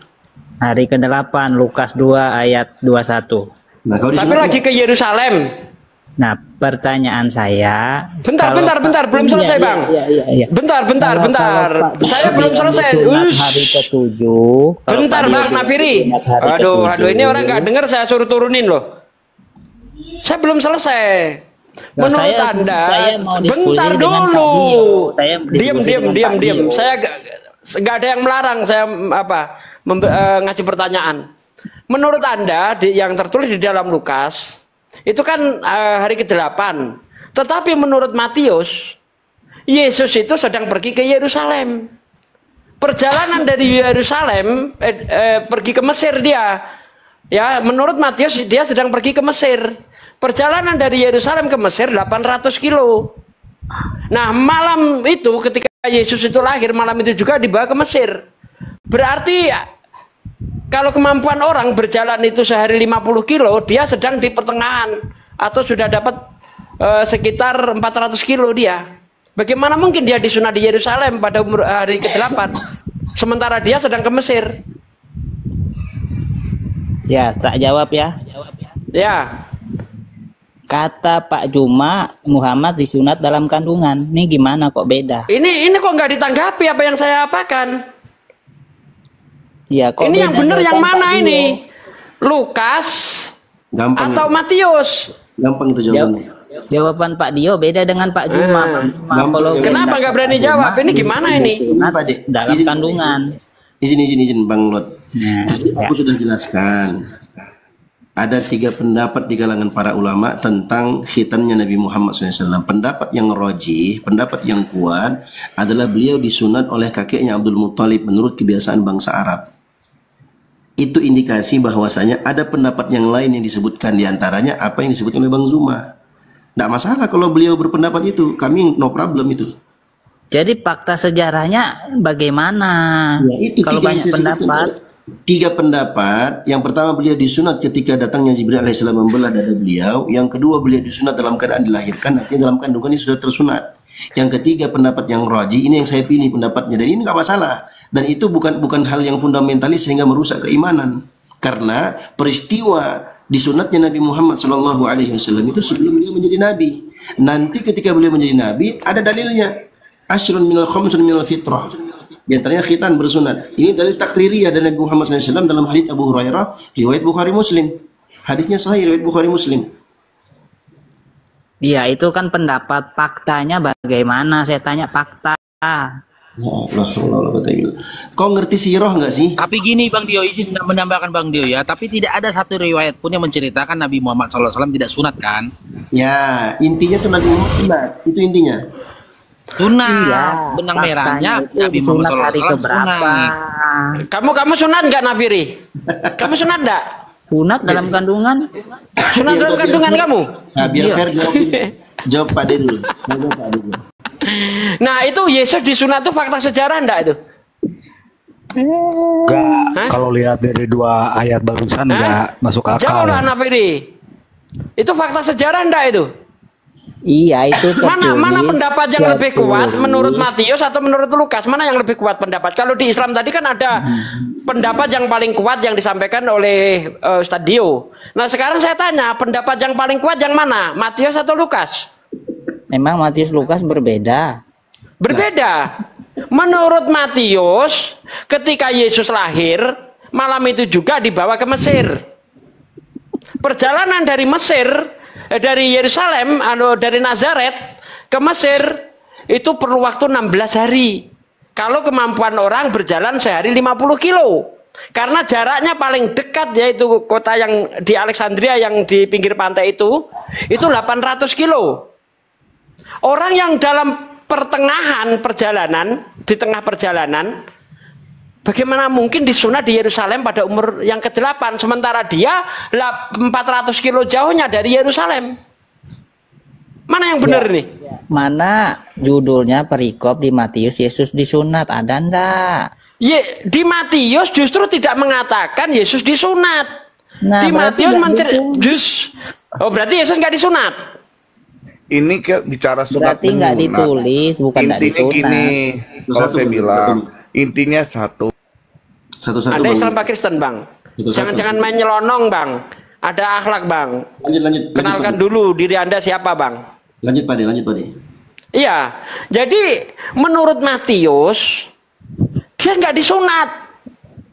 Hari ke-8, Lukas 2 ayat 21. Nah, tapi lagi ke Yerusalem. Nah, pertanyaan saya, bentar, belum selesai, Bang. Iya. Bentar. Saya belum selesai. Hari ke-7. Bentar, Bang Nafiri. Aduh, ini orang nggak dengar, saya suruh turunin loh. Saya belum selesai. Menurut Anda, bentar dulu. Diam. Saya nggak ada yang melarang saya ngasih pertanyaan. Menurut Anda, yang tertulis di dalam Lukas itu kan hari ke-8. Tetapi menurut Matius, Yesus itu sedang pergi ke Yerusalem. Perjalanan dari Yerusalem pergi ke Mesir dia. Ya, menurut Matius dia sedang pergi ke Mesir. Perjalanan dari Yerusalem ke Mesir 800 kilo. Nah, malam itu ketika Yesus itu lahir, malam itu juga dibawa ke Mesir. Berarti kalau kemampuan orang berjalan itu sehari 50 kilo, dia sedang di pertengahan atau sudah dapat sekitar 400 kilo dia. Bagaimana mungkin dia disunat di Yerusalem pada umur hari ke-8 sementara dia sedang ke Mesir? Ya, tak jawab ya. Ya. Kata Pak Juma, Muhammad disunat dalam kandungan. Ini gimana kok beda? Ini kok nggak ditanggapi apa yang saya apakan? Ya, kok ini yang benar yang mana ini? Lukas Gampang atau itu. Matius? Gampang itu jawabannya. Jawaban Pak Dio beda dengan Pak Juma. Kenapa nggak berani jawab? Ini gimana ini? Dalam kandungan. Izin Bang Lot. Tadi aku sudah jelaskan. Ada 3 pendapat di kalangan para ulama tentang khitannya Nabi Muhammad SAW. Pendapat yang rajih, pendapat yang kuat adalah beliau disunat oleh kakeknya Abdul Muttalib menurut kebiasaan bangsa Arab. Itu indikasi bahwasanya ada pendapat yang lain yang disebutkan, diantaranya apa yang disebutkan oleh Bang Zuma. Tidak masalah kalau beliau berpendapat itu, kami no problem itu. Jadi fakta sejarahnya bagaimana? Ya, itu kalau banyak pendapat. 3 pendapat. Yang pertama, beliau disunat ketika datangnya Jibril alaihissalam membelah dada beliau. Yang kedua, beliau disunat dalam keadaan dilahirkan, artinya dalam kandungan ini sudah tersunat. Yang ketiga, pendapat yang rajih, ini yang saya pilih pendapatnya, dan ini nggak masalah. Dan itu bukan hal yang fundamentalis sehingga merusak keimanan. Karena peristiwa disunatnya Nabi Muhammad SAW itu sebelum beliau menjadi nabi. Nanti ketika beliau menjadi nabi, ada dalilnya. Ashrun minal khamsun minal fitrah. Di antaranya khitan bersunat. Ini dalil takririyah dari Nabi Muhammad SAW dalam hadits Abu Hurairah, riwayat Bukhari Muslim. Hadisnya sahih, riwayat Bukhari Muslim. Iya, itu kan pendapat. Faktanya bagaimana? Saya tanya fakta. Kau ngerti sirah nggak sih? Tapi gini Bang Dio, izin menambahkan Bang Dio ya. Tapi tidak ada satu riwayat pun yang menceritakan Nabi Muhammad SAW tidak sunat kan? Ya, intinya tuh Nabi Muhammad sunat. Itu intinya. Sunat, iya, benang merahnya Nabi sunat Muhammad hari keberapa? Kamu sunat nggak Nafiri? Kamu sunat nggak? Sunat dalam kandungan? Sunat dalam kandungan kamu? Nah, biar fair jawab Pak De dulu. Jawab Pak De dulu. Nah, itu Yesus disunat itu fakta sejarah enggak itu? Enggak. Kalau lihat dari 2 ayat barusan enggak masuk akal. Jawablah Nafiri. Itu fakta sejarah enggak itu? Iya, itu tertulis. Mana pendapat yang lebih kuat menurut Matius atau menurut Lukas? Mana yang lebih kuat pendapat? Kalau di Islam tadi kan ada pendapat yang paling kuat yang disampaikan oleh Ustadz Dio. Nah, sekarang saya tanya, pendapat yang paling kuat yang mana? Matius atau Lukas? Memang Matius Lukas berbeda. Berbeda. Menurut Matius, ketika Yesus lahir, malam itu juga dibawa ke Mesir. Perjalanan dari Mesir, dari Yerusalem, dari Nazaret ke Mesir itu perlu waktu 16 hari. Kalau kemampuan orang berjalan sehari 50 kilo. Karena jaraknya paling dekat yaitu kota yang di Alexandria yang di pinggir pantai itu 800 kilo. Orang yang dalam pertengahan perjalanan, di tengah perjalanan, bagaimana mungkin disunat di Yerusalem pada umur yang ke-8 sementara dia 400 kilo jauhnya dari Yerusalem? Mana yang benar nih? Mana judulnya perikop di Matius Yesus disunat, ada ndak? Di Matius justru tidak mengatakan Yesus disunat. Nah, di Matius berarti Yesus nggak disunat. Ini kayak bicara sunat. Berarti nggak ditulis, bukan nggak disunat. Gini, kalau saya bilang intinya satu. Ada Islam Pak Kristen Bang. Jangan-jangan main nyelonong Bang. Ada akhlak Bang. Lanjut. Kenalkan dulu diri Anda siapa Bang. Lanjut Pak De. Iya. Jadi menurut Matius dia nggak disunat.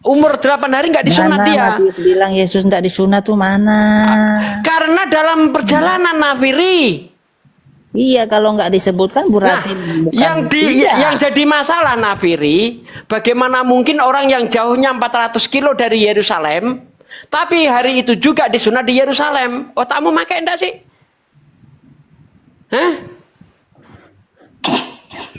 Umur 8 hari nggak disunat mana dia. Matius bilang Yesus nggak disunat tuh mana? Karena dalam perjalanan Nafiri. Iya, kalau nggak disebutkan berarti yang jadi masalah Nafiri, bagaimana mungkin orang yang jauhnya 400 kilo dari Yerusalem, tapi hari itu juga disunat di Yerusalem. Otakmu pakai enggak sih? Hah?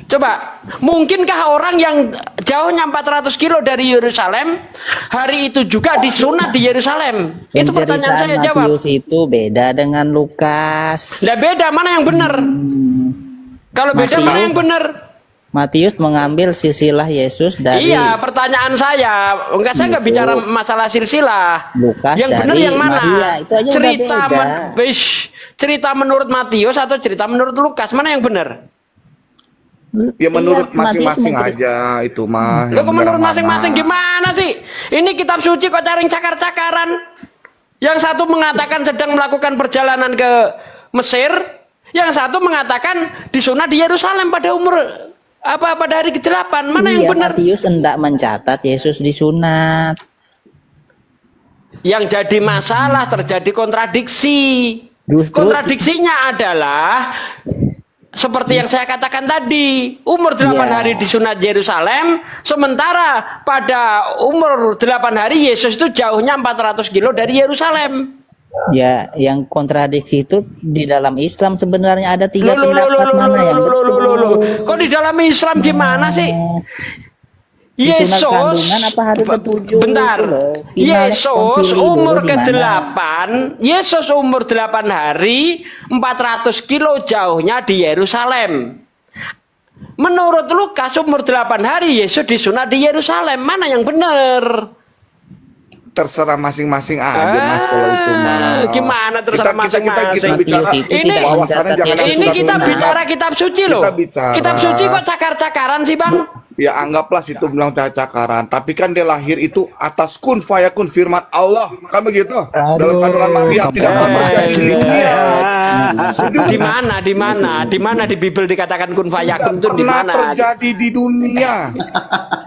Coba, mungkinkah orang yang jauhnya 400 kilo dari Yerusalem hari itu juga disunat di Yerusalem? Itu pertanyaan saya, jawab. Matius itu beda dengan Lukas. Lah beda, mana yang benar? Kalau beda mana yang benar? Matius mengambil silsilah Yesus dari. Iya, pertanyaan saya. Enggak, saya nggak bicara masalah silsilah. Lukas yang benar dari yang mana? Maria, itu aja cerita udah beda. Cerita menurut Matius atau cerita menurut Lukas, mana yang benar? Ya menurut Iya, masing-masing Matius aja itu mah. Lo menurut masing-masing gimana sih? Ini kitab suci kok cari cakar-cakaran? Yang satu mengatakan sedang melakukan perjalanan ke Mesir, yang satu mengatakan disunat di Yerusalem pada umur pada hari ke-8. Mana yang benar? Matius hendak mencatat Yesus disunat. Yang jadi masalah terjadi kontradiksi. Kontradiksinya adalah seperti yang saya katakan tadi, umur 8 hari disunat Yerusalem, sementara pada umur 8 hari Yesus itu jauhnya 400 kilo dari Yerusalem. Ya, yang kontradiksi itu di dalam Islam sebenarnya ada 3 pendapat mana yang betul. Kok di dalam Islam gimana sih? Yesus bentar. Yesus umur ke-8, Yesus umur 8 hari, 400 kilo jauhnya di Yerusalem. Menurut Lukas umur 8 hari Yesus disunat di Yerusalem. Mana yang benar? Terserah masing-masing aja Mas kalau itu mah. Gimana terserah masing-masing? Kita bicara ini kita bicara kitab suci loh. Kitab suci kok cakar-cakaran sih, Bang? Ya anggaplah situ bilang cakaran, tapi kan dia lahir itu atas kun fayakun firman Allah, kan begitu? Dalam kandungan Maria tidak pernah terjadi di dunia. Di mana di Bible dikatakan kun fayakun itu di mana? Pernah terjadi di dunia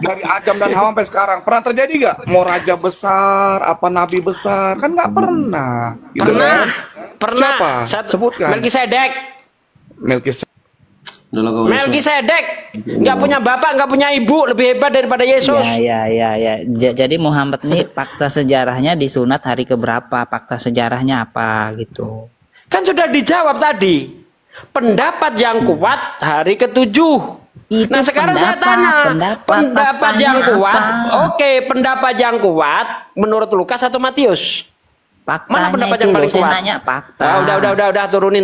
dari Adam dan Hawa sampai sekarang. Pernah terjadi gak? Mau raja besar, apa nabi besar, kan nggak pernah. Gitu pernah. Siapa? Sebutkan. Melkisedek nggak punya bapak, nggak punya ibu, lebih hebat daripada Yesus. Ya. Jadi Muhammad ini fakta sejarahnya disunat hari keberapa? Fakta sejarahnya apa gitu? Kan sudah dijawab tadi. Pendapat yang kuat hari ke-7. Nah sekarang saya tanya, pendapat yang kuat, pendapat yang kuat menurut Lukas atau Matius? Mana pendapat yang paling kuat? Saya nanya fakta. Udah turunin.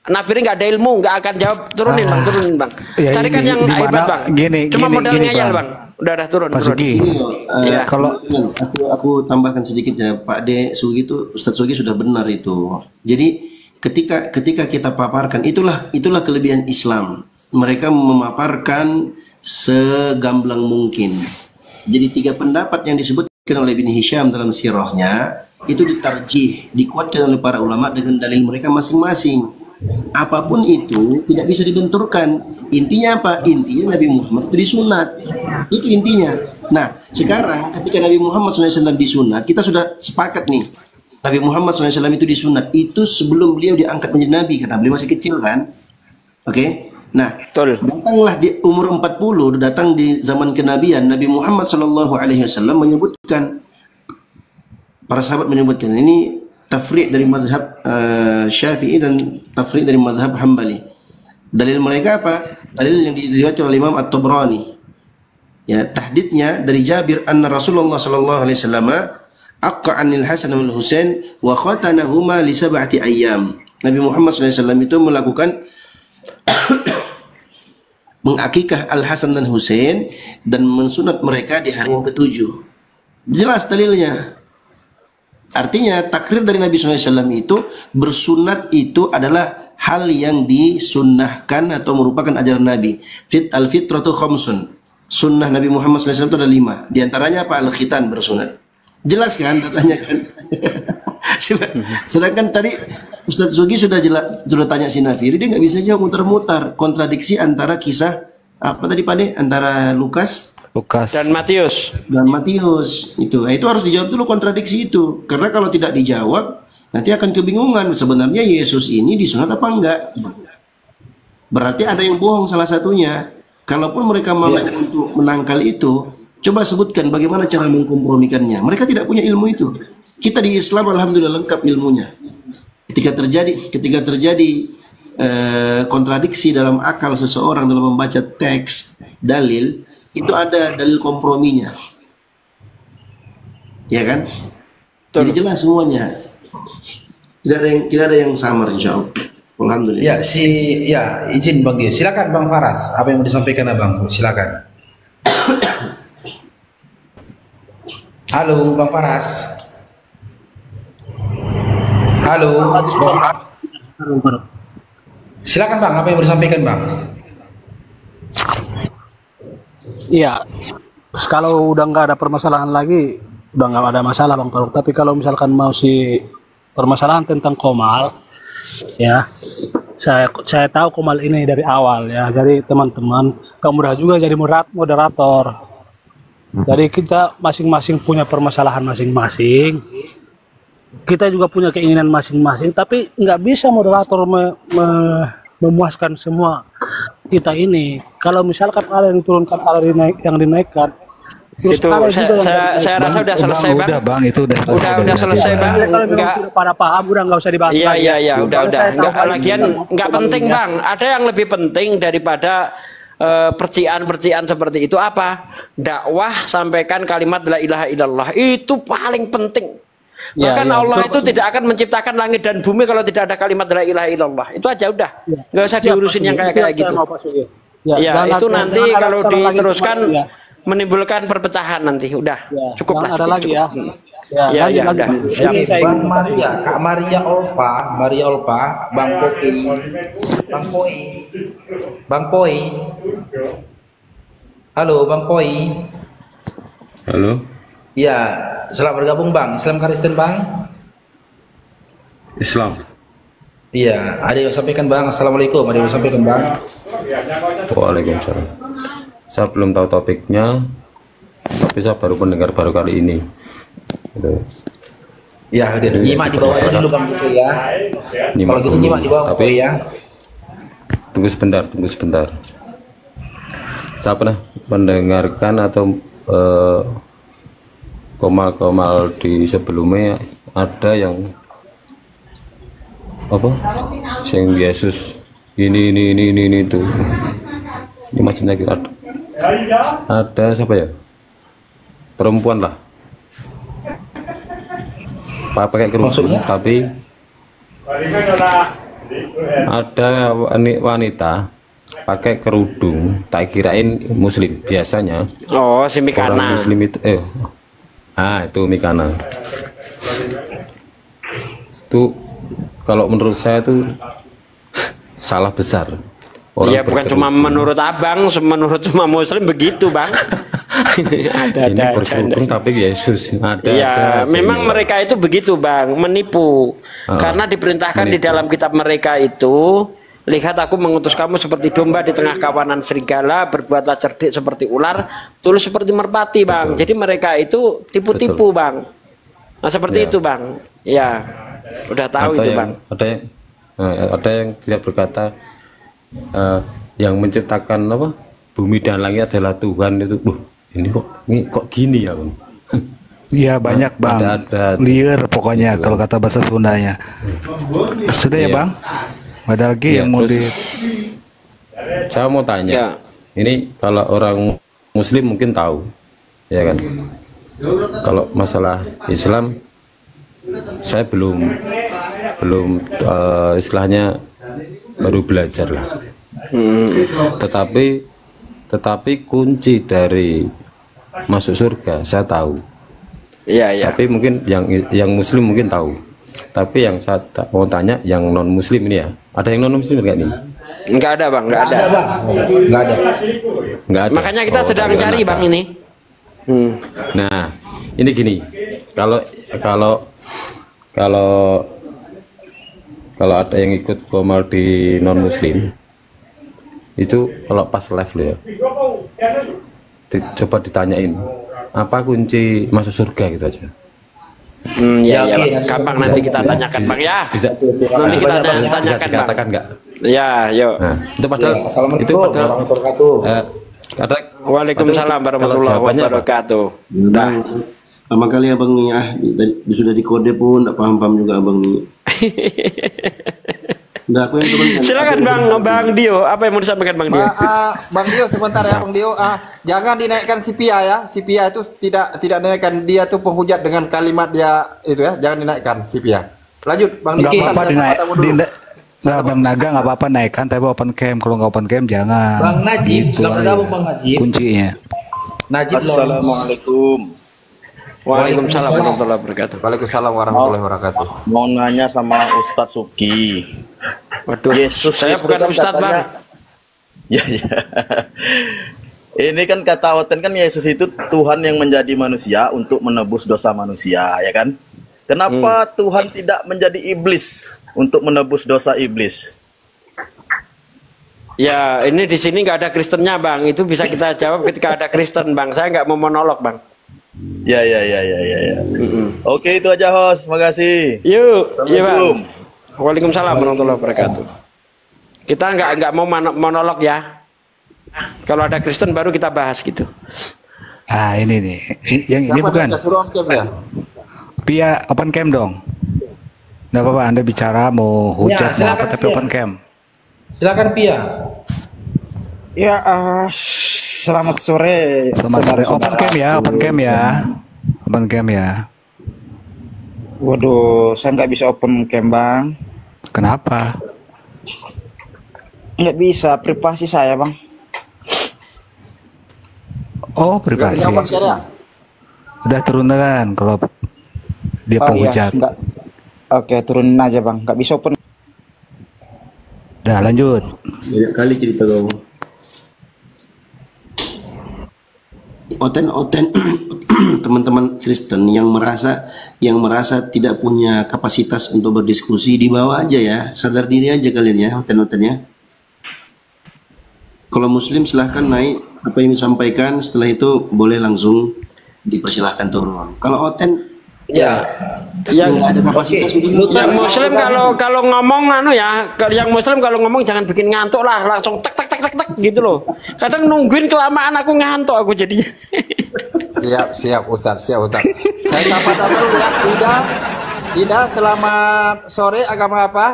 Nafiri nggak ada ilmu, nggak akan jawab. Turunin bang. Ya, Carikan yang hebat bang. Cuma modal ngeyel bang. Udah turun. Ya. Kalau aku tambahkan sedikit ya, Pak De Sugi itu, Ustadz Sugi sudah benar itu. Jadi ketika kita paparkan, itulah kelebihan Islam. Mereka memaparkan segamblang mungkin. Jadi 3 pendapat yang disebutkan oleh Ibn Hisham dalam sirahnya itu ditarjih, dikuatkan oleh para ulama dengan dalil mereka masing-masing. Apapun itu tidak bisa dibenturkan. Intinya apa? Intinya Nabi Muhammad itu disunat. Itu intinya. Nah, sekarang ketika Nabi Muhammad SAW disunat, kita sudah sepakat nih. Nabi Muhammad SAW itu disunat. Itu sebelum beliau diangkat menjadi Nabi, karena beliau masih kecil kan. Oke? Nah, datanglah di umur 40, datang di zaman kenabian, Nabi Muhammad SAW menyebutkan, para sahabat menyebutkan, ini tafri' dari madhab Syafi'i dan tafri' dari madhab Hambali. Dalil mereka apa? Dalil yang diriwayatkan oleh Imam At-Tabrani. Ya, tahdidnya dari Jabir anna Rasulullah sallallahu alaihi wasallam aqqa 'anil Hasan wal Husain wa khatanahuma li 7 ayyam. Nabi Muhammad sallallahu alaihi wasallam itu melakukan mengakikah Al Hasan dan Husain dan mensunat mereka di hari yang ke-7. Jelas dalilnya. Artinya takrir dari Nabi SAW itu bersunat itu adalah hal yang disunnahkan atau merupakan ajaran Nabi. Al-fitratu khamsun. Sunnah Nabi Muhammad SAW itu ada 5. Di antaranya apa? Al-khitan bersunat. Jelas kan datanya kan? Sedangkan tadi Ustadz Sugi sudah tanya si Nafiri, dia nggak bisa jawab, muter-muter. Kontradiksi antara kisah apa tadi Pak De? Antara Lukas dan Matius itu harus dijawab dulu kontradiksi itu, karena kalau tidak dijawab nanti akan kebingungan sebenarnya Yesus ini disunat apa enggak. Berarti ada yang bohong salah satunya. Kalaupun mereka mau untuk menangkal itu, coba sebutkan bagaimana cara mengkompromikannya. Mereka tidak punya ilmu itu. Kita di Islam alhamdulillah lengkap ilmunya. Ketika terjadi kontradiksi dalam akal seseorang dalam membaca teks dalil, itu ada dalil komprominya, ya kan? Jadi jelas semuanya, tidak ada yang samar, insya Allah. Alhamdulillah. Ya, izin Bang Gio. Silakan Bang Faras, apa yang mau disampaikan Abang? Silakan. Halo Bang Faras. Halo. Silakan Bang, apa yang mau disampaikan Bang? Iya, kalau udah nggak ada permasalahan lagi, udah nggak ada masalah Bang Faruk. Tapi kalau misalkan mau permasalahan tentang Komal, ya, saya tahu Komal ini dari awal ya. Jadi teman-teman, kamu mudah juga jadi moderator. Jadi kita masing-masing punya permasalahan masing-masing. Kita juga punya keinginan masing-masing, tapi nggak bisa moderator memuaskan semua kita ini. Kalau misalkan ada yang diturunkan, ada yang dinaikkan, itu saya rasa udah selesai Bang. Udah Bang, itu udah selesai Bang. Kalau memang sudah pada paham, udah nggak usah dibahas lagi. Iya, udah. Nggak penting Bang. Ada yang lebih penting daripada percikan seperti itu apa? Dakwah, sampaikan kalimat la ilaha illallah, itu paling penting. Bahkan Allah itu tidak akan menciptakan langit dan bumi kalau tidak ada kalimat la ilaha illallah. Itu aja udah. Nggak usah diurusin yang kayak gitu. Ya, itu nanti kalau diteruskan menimbulkan perpecahan nanti. Udah, cukup lah. Ada lagi ya. Ya, udah. Bang Maria, Kak Maria Olpa, Bang Poi. Halo Bang Poi. Halo. Iya, selamat bergabung Bang. Islam Kristen Bang. Islam. Iya, ada yang sampaikan Bang. Assalamualaikum. Ada yang sampaikan Bang. Waalaikumsalam. Saya belum tahu topiknya, tapi saya baru mendengar baru kali ini. Gitu. Ya, hadir. Nyimak di bawah dulu Bang ya. Kalau gitu nyimak di bawah ya. Tunggu sebentar. Saya pernah mendengarkan atau Komal di sebelumnya ada yang apa? Sing Yesus ini itu. Ini maksudnya ada siapa ya? Perempuan lah. Pakai kerudung, tapi ada wanita pakai kerudung, tak kirain Muslim biasanya. Oh, si Mikana. Orang Muslim itu, itu Mikana. Itu kalau menurut saya itu salah besar. Iya, bukan cuma menurut Abang, menurut semua Muslim begitu Bang. ada berkerudung tapi Yesus ada memang mereka itu begitu Bang, menipu. Karena diperintahkan di dalam kitab mereka itu, lihat aku mengutus kamu seperti domba di tengah kawanan serigala, berbuatlah cerdik seperti ular, tulus seperti merpati Bang. Jadi mereka itu tipu-tipu Bang. Nah seperti itu Bang. Ya, udah tahu itu Bang. Ada yang dia berkata yang menciptakan apa bumi dan langit adalah Tuhan itu. Ini kok gini ya Bang? Iya banyak Bang, liar pokoknya kalau kata bahasa Sundanya. Sudah ya Bang? Ada lagi yang mau saya mau tanya, ini kalau orang Muslim mungkin tahu, ya kan? Kalau masalah Islam, saya belum istilahnya baru belajar lah. Tetapi kunci dari masuk surga saya tahu. Iya. Tapi mungkin yang Muslim mungkin tahu. Tapi yang saya mau tanya yang non Muslim ini ya, ada yang non Muslim nggak nih? Nggak ada Bang, nggak ada. Nggak ada. Makanya kita sedang cari Bang ini. Nah, ini gini, kalau ada yang ikut Komal di non Muslim, itu kalau pas live lo ya, coba ditanyain apa kunci masuk surga gitu aja. Ya, gampang nanti kita tanyakan Bang ya. Bisa. Nanti kita tanyakan Bang. Dikatakan nggak? Ya, yuk. Nah, itu padahal ada. Waalaikumsalam warahmatullahi wabarakatuh. Nah, pertama kali Abang nih sudah dikode pun nggak paham juga Abang nih. Enggak, aku yang turunkan. Silakan Bang Dio, apa yang mau disampaikan Bang Dio? Bang Dio sebentar ya Bang Dio. Jangan dinaikkan si Pia ya. Si Pia itu tidak dinaikkan, dia tuh penghujat dengan kalimat dia itu ya. Jangan dinaikkan si Pia. Lanjut Bang Dio. Nggak apa-apa Bang Naga, nggak apa-apa naikkan, tapi open cam. Kalau nggak open cam jangan. Bang Najib, selamat datang Bang Najib. Kuncinya. Najib. Assalamualaikum. Waalaikumsalam warahmatullahi wabarakatuh. Waalaikumsalam warahmatullahi wabarakatuh. Mau nanya sama Ustadz Suki. Waduh, Yesus saya itu bukan kan Ustadz katanya, Bang. Ya. Ini kan kata Oten kan Yesus itu Tuhan yang menjadi manusia untuk menebus dosa manusia, ya kan? Kenapa Tuhan tidak menjadi iblis untuk menebus dosa iblis? Ya, ini di sini nggak ada Kristennya Bang. Itu bisa kita jawab ketika ada Kristen Bang. Saya nggak mau monolog Bang. Ya. Oke, itu aja host. Makasih. Yuk, iya Assalamualaikum. Bang. Waalaikumsalam warahmatullahi wabarakatuh. Kita nggak mau monolog ya. Kalau ada Kristen baru kita bahas gitu. Ah ini nih, ini bukan. Pia open cam dong. Nggak apa-apa, Anda bicara mau hujat mau apa tapi open cam. Silakan Pia. Ya, selamat sore. Selamat sore. Open cam ya, open cam ya, open cam ya. Waduh, saya nggak bisa open cam Bang. Kenapa? Nggak bisa, privasi saya Bang. Oh, privasi. Udah turunkan kalau dia penghujat. Iya, oke, turunin aja Bang. Nggak bisa open. Udah lanjut. Banyak kali cerita kamu. Oten teman-teman Kristen yang merasa tidak punya kapasitas untuk berdiskusi, dibawa aja ya, sadar diri aja kalian ya, oten ya. Kalau Muslim silahkan naik apa yang disampaikan, setelah itu boleh langsung dipersilahkan turun. Kalau oten ya, yang ada kapasitas yang Muslim kalau ngomong yang Muslim kalau ngomong jangan bikin ngantuk lah, langsung tek gitu loh. Kadang nungguin kelamaan aku ngantuk aku jadinya. Siap Ustaz. Saya sapa dulu ya. Ida, selamat sore, agama apa?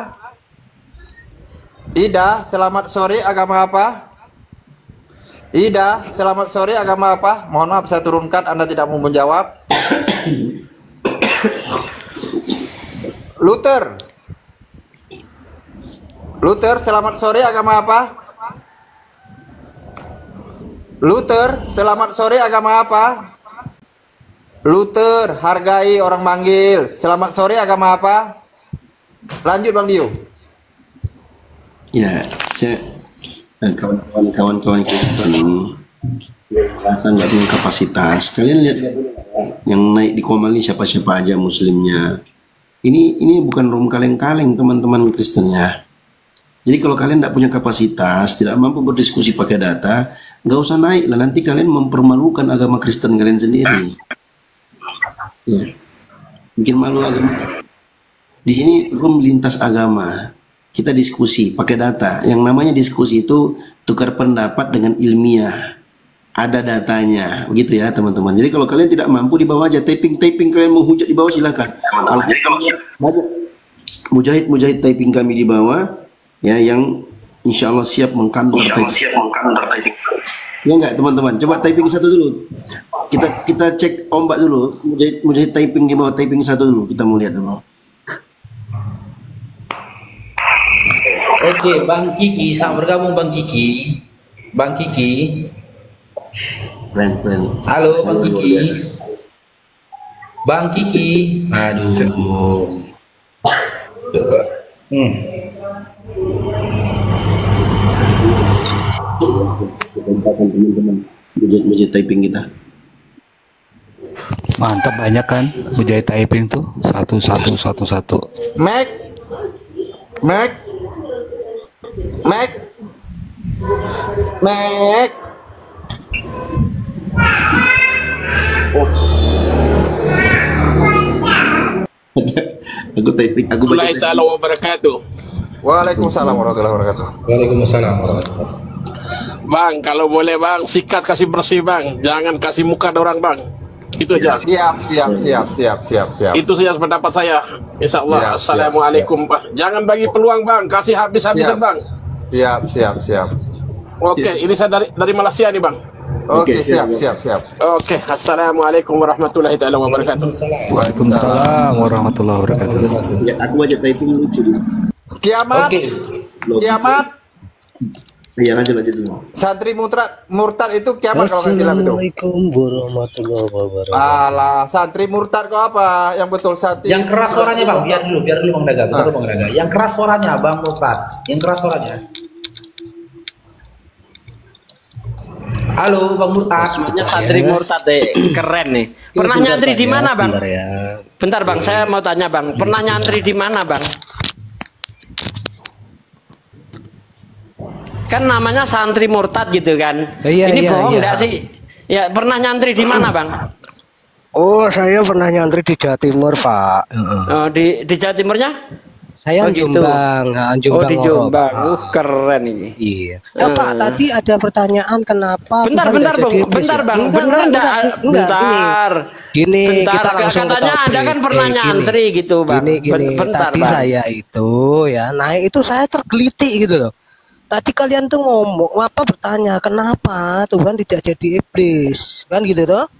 Ida, selamat sore, agama apa? Ida, selamat sore, agama apa? Mohon maaf saya turunkan, Anda tidak mau menjawab. Luther, selamat sore, agama apa? Luther, selamat sore, agama apa? Luther, hargai orang manggil. Selamat sore, agama apa? Lanjut Bang Dio. Ya, saya kawan-kawan Kristen merasa nggak punya kapasitas. Kalian lihat yang naik di Komal ini siapa-siapa aja Muslimnya. Ini bukan room kaleng-kaleng teman-teman Kristennya. Jadi kalau kalian tidak punya kapasitas, tidak mampu berdiskusi pakai data, nggak usah naik lah, nanti kalian mempermalukan agama Kristen kalian sendiri. Ya. Bikin malu agama. Di sini room lintas agama. Kita diskusi pakai data. Yang namanya diskusi itu tukar pendapat dengan ilmiah. Ada datanya, begitu ya teman-teman. Jadi kalau kalian tidak mampu, di bawah aja taping kalian menghujat di bawah silakan. Mujahid typing kami di bawah. Ya, yang insya Allah siap mengkantor typing. Ya enggak teman-teman, coba typing satu dulu. Kita cek ombak dulu. Mujahid typing di bawah, typing satu dulu. Kita mau lihat dulu. Oke, Bang Kiki, selamat bergabung Bang Kiki. Keren. Halo Bang Kiki. Bang Kiki. Aduh. Teman-teman mujahid typing kita. Mantap, banyak kan mujahid typing tuh satu. Mac. Aku typing, aku baca. Waalaikumsalam warahmatullahi wabarakatuh. Waalaikumsalam warahmatullahi wabarakatuh. Bang, kalau boleh bang, sikat kasih bersih bang, jangan kasih muka orang bang. Itu aja. Siap. Itu saja pendapat saya. Insya Allah. Assalamualaikum, Pak. Jangan bagi peluang, Bang. Kasih habis-habisan, Bang. Siap. Oke, ini saya dari Malaysia nih, Bang. Oke, siap. Oke, assalamualaikum warahmatullahi taala wabarakatuh. Waalaikumsalam warahmatullahi wabarakatuh. Ya, aku aja typing lucu. Kiamat. Kiamat. Iya, lanjut dulu. Santri murtad itu kiamat kalau nggak silap itu. Assalamualaikum warahmatullahi wabarakatuh. Alah, santri murtad kok apa? Yang betul santri. Yang keras suaranya Bang, biar dulu Bang Daga. Bentar Bang Daga. Yang keras suaranya Bang Murtad. Yang keras suaranya. Halo Bang Murtad. Maksudnya santri murtad keren nih. Pernah nyantri di mana, Bang? Bentar Bang, saya mau tanya Bang. Pernah nyantri di mana, Bang? Kan namanya santri murtad gitu kan. Ini bohong enggak sih? Ya, pernah nyantri di mana, Bang? Oh, saya pernah nyantri di Jawa Timur, Pak. Oh, di Jawa Timurnya? Saya gitu. Jombang. Di Jombang. Keren ini. Iya. Pak, tadi ada pertanyaan kenapa Bentar, Bang. Gini, kita katanya langsung ke topik. Anda kan pernah nyantri gitu, Bang. Gini. Bentar, tadi Bang. saya itu ya, naik itu saya tergelitik gitu loh. Tadi kalian tuh bertanya kenapa Tuhan tidak jadi iblis, kan gitu toh?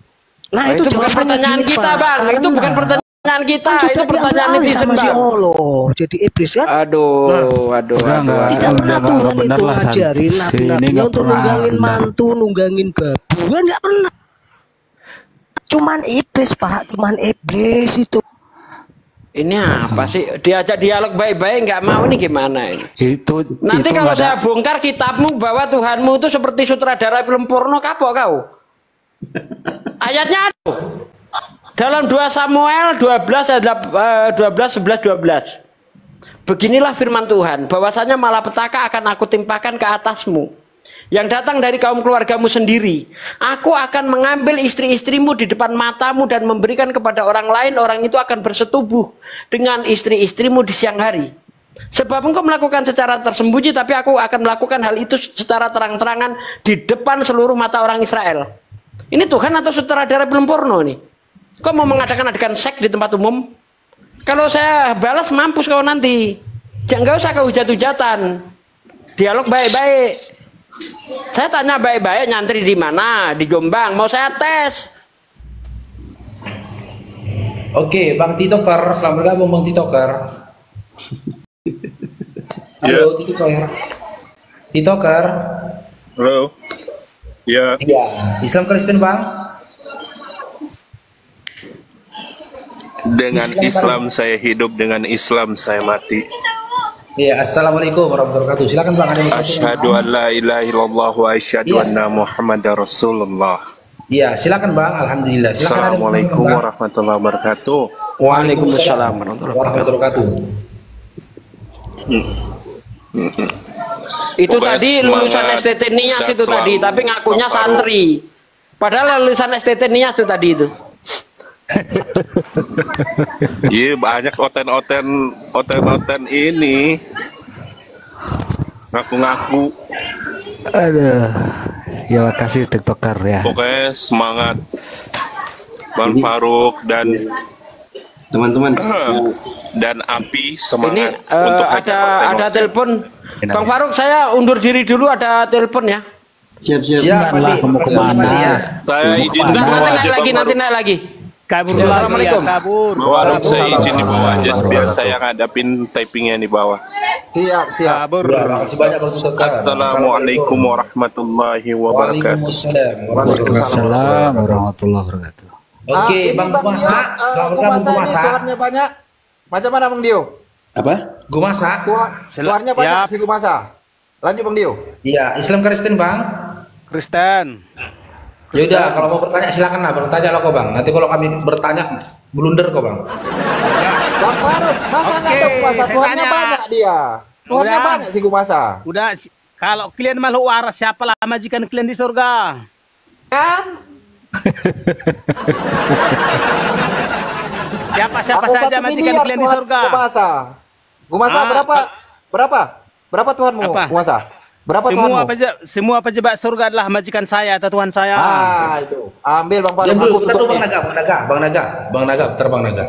Nah, itu bukan pertanyaan kita, Bang. Itu bukan pertanyaan kita, itu pertanyaan netizen, Bang. Allah jadi iblis kan? Aduh. Tidak pernah Tuhan itu ngajarin nabi-nabinya untuk nunggangin mantu, nunggangin babu, kan nggak pernah. Cuman iblis, Pak, cuman iblis itu. Ini apa sih? Diajak dialog baik-baik nggak mau, ini gimana ini? Nanti kalau saya bongkar kitabmu bahwa Tuhanmu itu seperti sutradara film porno, kapok kau. Ayatnya ada dalam 2 Samuel 12 11 12. Beginilah firman Tuhan, bahwasanya malapetaka akan aku timpakan ke atasmu, yang datang dari kaum keluargamu sendiri. Aku akan mengambil istri-istrimu di depan matamu dan memberikan kepada orang lain. Orang itu akan bersetubuh dengan istri-istrimu di siang hari. Sebab engkau melakukan secara tersembunyi, tapi aku akan melakukan hal itu secara terang-terangan di depan seluruh mata orang Israel. Ini Tuhan atau sutradara film porno nih? Kau mau mengadakan adegan seks di tempat umum? Kalau saya balas, mampus kau nanti. Jangan usah kau hujat-hujatan. Dialog baik-baik. Saya tanya baik-baik, nyantri di mana? Di Jombang. Mau saya tes. Oke, Bang Titoker, selamat bergabung Bang Titoker. Halo Titoker. Halo. Ya. Iya. Islam Kristen, Bang. Dengan Islam saya hidup, dengan Islam saya mati. Iya, assalamualaikum warahmatullahi wabarakatuh. Silakan Bang, ada yang asyhadu an la ilaha illallah wa asyhadu anna Muhammadar Rasulullah. Iya, silakan Bang. Alhamdulillah. Silakan. Assalamualaikum warahmatullahi wabarakatuh. Waalaikumsalam warahmatullahi wabarakatuh. Itu tadi lulusan STT Nias itu tadi, tapi ngakunya santri. Padahal lulusan STT Nias itu tadi itu. Iya, banyak oten ini ngaku-ngaku. Aduh, ya makasih TikToker ya. Pokoknya semangat Bang Faruk dan teman-teman dan Api, semangat. Ini untuk ada telepon. Bang Faruk, saya undur diri dulu, ada telepon ya. Siap. Lah, kamu kemana? Saya izin nanti naik lagi. Kabur. Assalamualaikum. Faruk, saya izin di bawah aja biar saya ngadapin typingnya di bawah. Siap. Kabur. Assalamualaikum warahmatullahi wabarakatuh. Waalaikumsalam warahmatullahi wabarakatuh. Oke, Bang Gumasa. Keluarnya banyak. Macam mana Bang Dio? Apa? Gumasa. Keluarnya banyak si Gumasa. Lanjut Bang Dio. Iya, Islam Kristen, Bang. Kristen. Yaudah, kalau mau bertanya silakan lah, bertanya lo kok Bang. Nanti kalau kami bertanya blunder kok Bang. Bang Faruk, masa nggak tahu Gumasa? Keluarnya banyak dia. Keluarnya banyak si Gumasa. Udah, kalau kalian makhluk waras, siapalah majikan kalian di surga? Kan? Siapa saja majikan kalian di surga? Gumasa berapa Tuhanmu? Apa? Gumasa Berapa semua Tuhanmu? semua pejabat surga adalah majikan saya atau Tuhan saya. Itu. Ambil Bang Faruk. Diam dulu, kita tuh tutupnya. Bang Naga, bentar Bang Naga.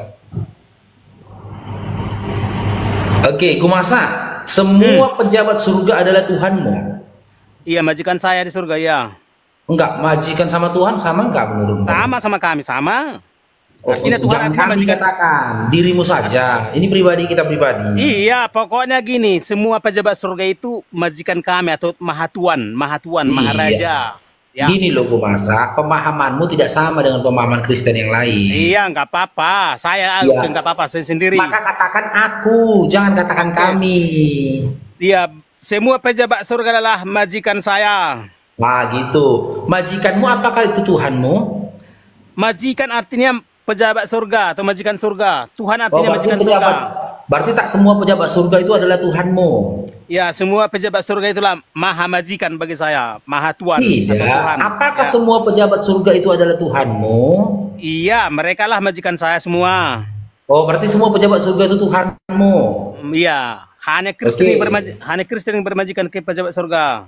Oke, Kumasa, semua pejabat surga adalah Tuhanmu. Iya, majikan saya di surga ya. Enggak, majikan sama Tuhan sama enggak menurutmu? Sama kami, sama. Oh, Artinya Tuhan jangan artinya kami majikan. katakan, dirimu saja. Ini pribadi kita pribadi. Iya, pokoknya gini, semua pejabat surga itu majikan kami atau maha tuan, maharaja. Ya. Gini loh Kumasa, pemahamanmu tidak sama dengan pemahaman Kristen yang lain. Iya, nggak apa-apa. Saya nggak apa-apa, saya sendiri. Maka katakan aku, jangan katakan kami. Iya, semua pejabat surga adalah majikan saya. Nah gitu. Majikanmu apakah itu Tuhanmu? Majikan artinya pejabat surga atau majikan surga. Tuhan artinya majikan surga. Berarti tak semua pejabat surga itu adalah Tuhanmu. Ya, semua pejabat surga itulah maha majikan bagi saya, maha tuan. Tidak. Atau Tuhan. Apakah semua pejabat surga itu adalah Tuhanmu? Iya, mereka lah majikan saya semua. Oh, berarti semua pejabat surga itu Tuhanmu. Iya, hanya Kristen yang bermajikan ke pejabat surga.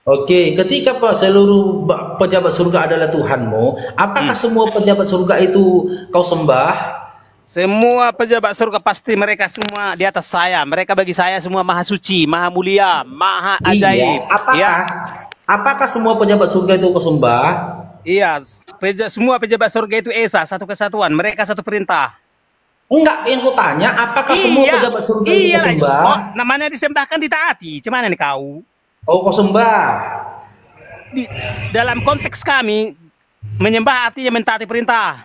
Oke, ketika seluruh pejabat surga adalah Tuhanmu, apakah semua pejabat surga itu kau sembah? Semua pejabat surga pasti mereka semua di atas saya. Mereka bagi saya semua maha suci, maha mulia, maha ajaib. Iya. Apakah semua pejabat surga itu kau sembah? Iya, semua pejabat surga itu esa, satu kesatuan. Mereka satu perintah. Enggak, yang ku tanya, apakah semua pejabat surga itu kau sembah? Oh, namanya disembahkan ditaati. Cuman nih kau? Oh, kau sembah. Dalam konteks kami, menyembah artinya mentaati perintah.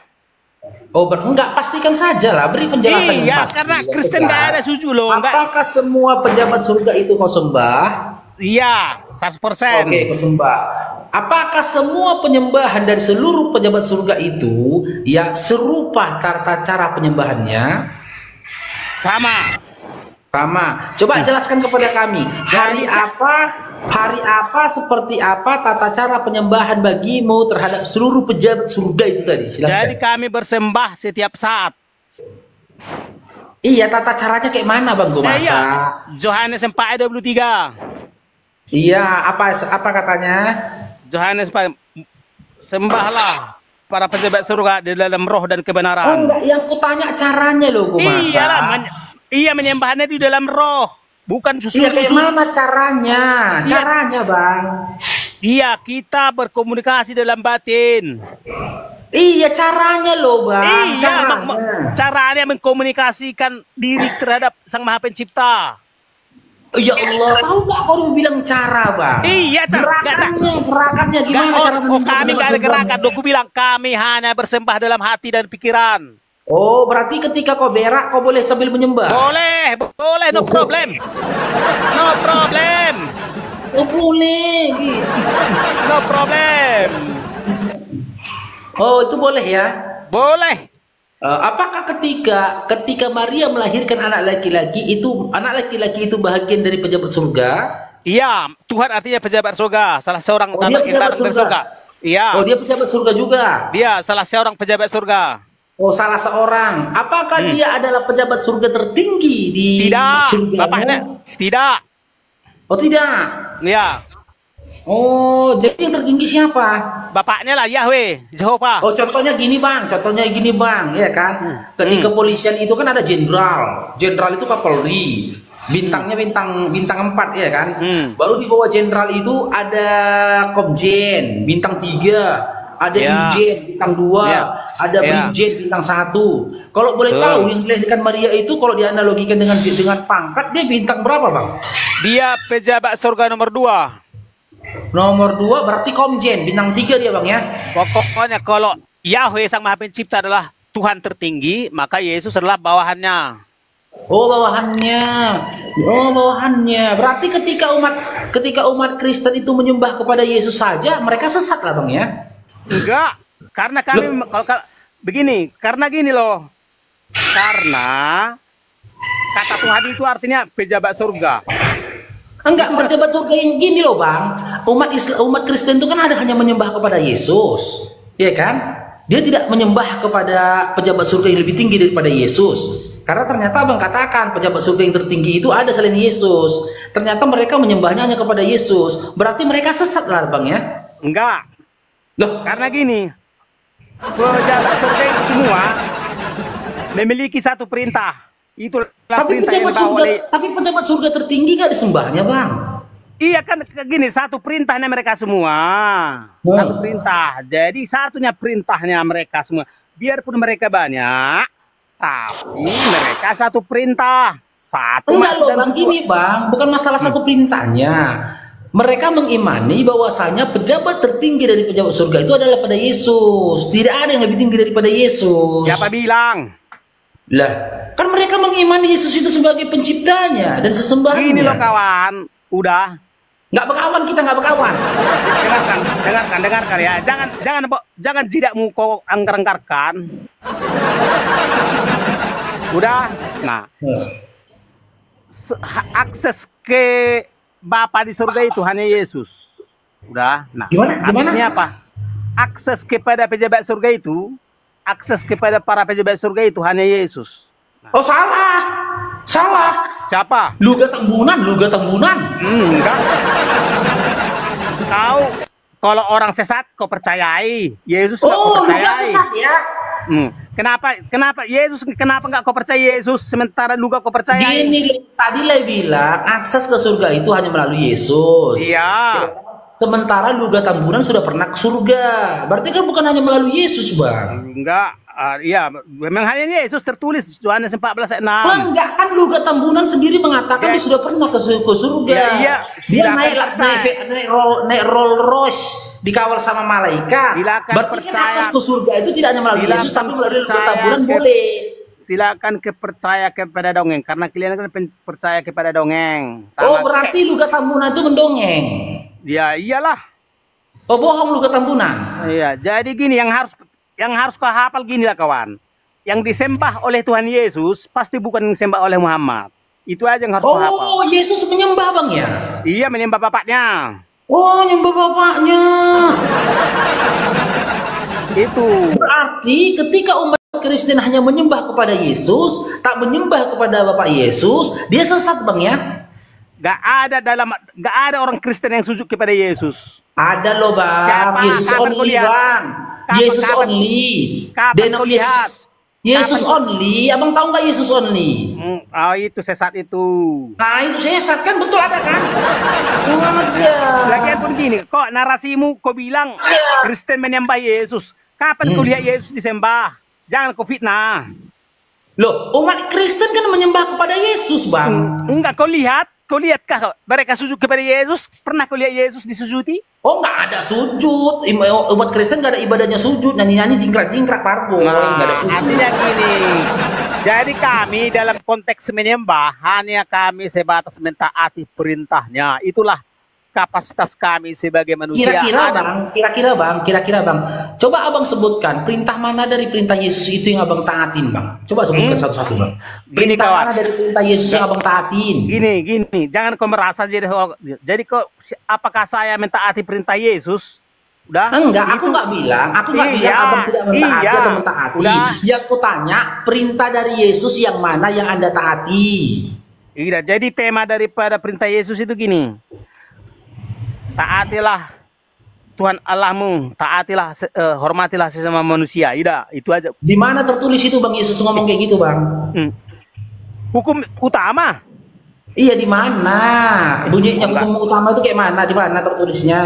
Oh, enggak, pastikan saja lah, beri penjelasan yang pasti. Karena Kristen nggak ada setuju loh. Apakah semua pejabat surga itu kau sembah? Iya, 100%. Oke, kau sembah. Apakah semua penyembahan dari seluruh pejabat surga itu yang serupa tata cara penyembahannya? Sama. Coba jelaskan kepada kami, hari apa, seperti apa tata cara penyembahan bagimu terhadap seluruh pejabat surga itu tadi? Silahkan. Jadi kami bersembah setiap saat. Iya, tata caranya kayak mana Bang Gomasa? Iya. Yohanes 4:23. Iya, apa katanya? Yohanes 4, sembahlah para pejabat surga di dalam roh dan kebenaran. Oh enggak, yang kutanya caranya loh Gomasa. Iya, menyembahnya di dalam roh, bukan susu. Iya, kayak mana caranya? Caranya Bang. Iya, kita berkomunikasi dalam batin. Iya, caranya loh Bang. Iya, caranya mengkomunikasikan diri terhadap Sang Maha Pencipta. Ya Allah, tahu nggak kau bilang cara Bang? Iya, gerakannya gimana cara kami nggak ada gerakan. Aku bilang kami hanya bersembah dalam hati dan pikiran. Oh, berarti ketika kau berak kau boleh sambil menyembah? Boleh, no problem. No problem. Oh, boleh. No problem. Oh, itu boleh ya? Boleh. Apakah ketika Maria melahirkan anak laki-laki itu bahagian dari pejabat surga? Iya, Tuhan artinya pejabat surga, salah seorang dia pejabat surga. Iya. Oh, dia pejabat surga juga. Dia salah seorang pejabat surga. Oh, salah seorang. Apakah dia adalah pejabat surga tertinggi di surga? Bapaknya tidak. Oh, tidak. Iya. Oh, jadi yang tertinggi siapa? Bapaknya lah Yahweh, Jehovah. Oh, contohnya gini Bang, ya kan? Ketika kepolisian itu kan ada jenderal. Jenderal itu Kapolri. Bintangnya bintang 4 ya kan? Baru di bawah jenderal itu ada Komjen, bintang 3. Ada Irjen bintang 2, ada Brigjen bintang 1. Kalau boleh tahu yang dilahirkan Maria itu kalau dianalogikan dengan pangkat dia bintang berapa Bang? Dia pejabat surga nomor 2. Nomor 2 berarti Komjen, bintang 3 dia Bang ya. Pokoknya kalau Yahweh Sang Maha Pencipta adalah Tuhan tertinggi, maka Yesus adalah bawahannya. Oh, bawahannya. Berarti ketika umat Kristen itu menyembah kepada Yesus saja, mereka sesat lah Bang ya. Enggak, karena kami karena gini loh. Karena kata Tuhan itu artinya pejabat surga. Enggak, pejabat surga yang gini loh Bang. Umat Kristen itu kan hanya menyembah kepada Yesus, ya kan? Dia tidak menyembah kepada pejabat surga yang lebih tinggi daripada Yesus. Karena ternyata abang katakan pejabat surga yang tertinggi itu ada selain Yesus. Ternyata mereka menyembahnya hanya kepada Yesus. Berarti mereka sesat lah bang ya? Enggak. Loh, karena gini, pejabat surga itu semua memiliki satu perintah. Itulah perintah yang dibawa oleh... Tapi pejabat surga tertinggi gak disembahnya bang? Iya kan gini, satu perintahnya mereka semua. Satu perintah. Jadi satunya perintahnya mereka semua. Biarpun mereka banyak, tapi mereka satu perintah. Satu. Enggak loh bang, gini bang, bukan masalah satu perintahnya. Mereka mengimani bahwasanya pejabat tertinggi dari pejabat surga itu adalah pada Yesus. Tidak ada yang lebih tinggi daripada Yesus. Siapa bilang? Lah, kan mereka mengimani Yesus itu sebagai penciptanya dan sesembahannya. Ini loh kawan, udah. Nggak berkawan, kita nggak berkawan. Dengarkan ya. Jangan tidakmu kau anggar-anggarkan. Udah. Nah, akses ke Bapa di surga itu hanya Yesus. Udah. Nah, artinya apa? Akses kepada pejabat surga itu, akses kepada para pejabat surga itu hanya Yesus. Oh salah. Siapa? Luga Tambunan. Enggak. Kau kalau orang sesat kau percayai. Yesus enggak kau percayai. Luga sesat ya. Kenapa Yesus enggak kau percaya Yesus sementara luga kau percaya? Gini, tadi lah bilang akses ke surga itu hanya melalui Yesus. Iya. Sementara Luga Tambunan sudah pernah ke surga. Berarti kan bukan hanya melalui Yesus, Bang. Enggak. Iya, memang hanya Yesus tertulis Yohanes 14 ayat 6. Enggak, kan Luga Tambunan sendiri mengatakan dia sudah pernah ke surga. Iya. Dia naik Rolls Royce dikawal sama malaikat. Berarti kan akses ke surga itu tidak hanya melalui Yesus tapi melalui Luga Tambunan boleh. Silakan percaya kepada dongeng karena kalian kan percaya kepada dongeng. Berarti Luga Tambunan itu mendongeng. Ya iyalah. Bohong Luga Tambunan. Iya, jadi gini yang harus kau hafal gini lah kawan. Yang disembah oleh Tuhan Yesus pasti bukan disembah oleh Muhammad. Itu aja yang harus kau hafal. Oh, Yesus menyembah Bang ya? Iya, menyembah bapaknya. Oh, nyembah bapaknya. Itu. Berarti ketika umat Kristen hanya menyembah kepada Yesus, tak menyembah kepada Bapak Yesus, dia sesat Bang ya? Gak ada orang Kristen yang sujud kepada Yesus. Ada loh Bang. Yesus only Bang. Yesus only. Kapan kau lihat? Yesus only. Abang tahu nggak Yesus only? Oh itu sesat itu. Nah itu sesat kan, betul ada kan? Lagian pun gini, kok narasimu kau bilang Kristen menyembah Yesus. Kapan kau lihat Yesus disembah? Jangan kau fitnah. Loh, umat Kristen kan menyembah kepada Yesus Bang. Enggak, kau lihatkah mereka sujud kepada Yesus? Pernah kau lihat Yesus disujuti? Oh, nggak ada sujud. Umat Kristen nggak ada ibadahnya sujud, nyanyi-nyanyi jingkrak-jingkrak parbo. Nggak ada sujud. Artinya gini. Jadi kami dalam konteks menyembah hanya kami sebatas mentaati perintahnya. Itulah kapasitas kami sebagai manusia. Kira-kira bang. Coba abang sebutkan perintah mana dari perintah Yesus itu yang abang taatin Bang. Coba sebutkan satu-satu Bang. Perintah mana dari perintah Yesus yang abang taatin? Gini. Jangan kau merasa jadi kok apakah saya mentaati perintah Yesus? Udah? Enggak, aku nggak bilang abang tidak mentaati atau mentaati. Yang ku tanya perintah dari Yesus yang mana yang Anda taati? Iya, jadi tema daripada perintah Yesus itu gini. Taatilah Tuhan Allahmu, taatilah, hormatilah sesama manusia. Itu aja. Di mana tertulis itu Bang Yesus ngomong kayak gitu Bang? Hukum utama. Iya di mana? Bunyinya hukum utama itu kayak mana? Di mana tertulisnya?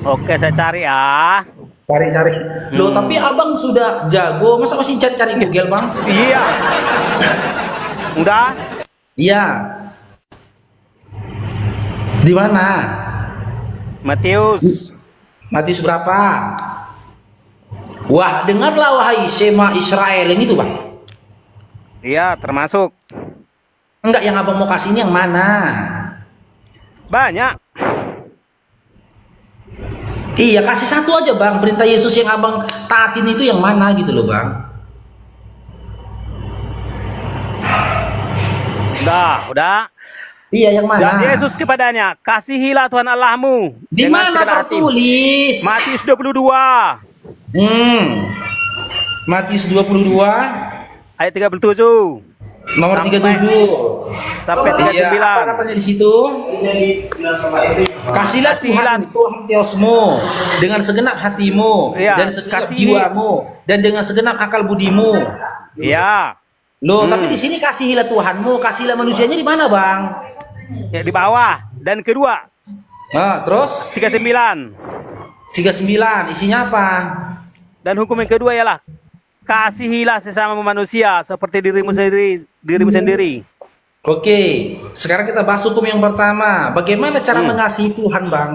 Oke, saya cari ya. Cari. Loh, tapi abang sudah jago, masa masih cari-cari Google Bang? Iya. Udah? Iya. Di mana? Matius berapa? Wah, dengarlah wahai Shema Israel yang itu Bang. Iya, termasuk. Enggak, yang abang mau kasih ini yang mana? Banyak. Iya, kasih satu aja Bang. Perintah Yesus yang abang taatin itu yang mana gitu loh Bang. Udah. Iya, yang mana? Dan Yesus kepadanya, kasihilah Tuhan Allahmu. Di mana tertulis? Matius 22. Matius 22. ayat 37. Nomor 37 sampai 39. Iya, apa katanya di situ? Kasihlah Tuhan Theosmu dengan segenap hatimu dan segenap jiwamu dan dengan segenap akal budimu. Iya. Loh, tapi di sini kasihilah Tuhanmu, kasihlah manusianya di mana, Bang? Ya, di bawah. Dan kedua. Nah, terus 39. 39 isinya apa? Dan hukum yang kedua ialah kasihilah sesama manusia seperti dirimu sendiri. Oke, sekarang kita bahas hukum yang pertama. Bagaimana cara mengasihi Tuhan, Bang?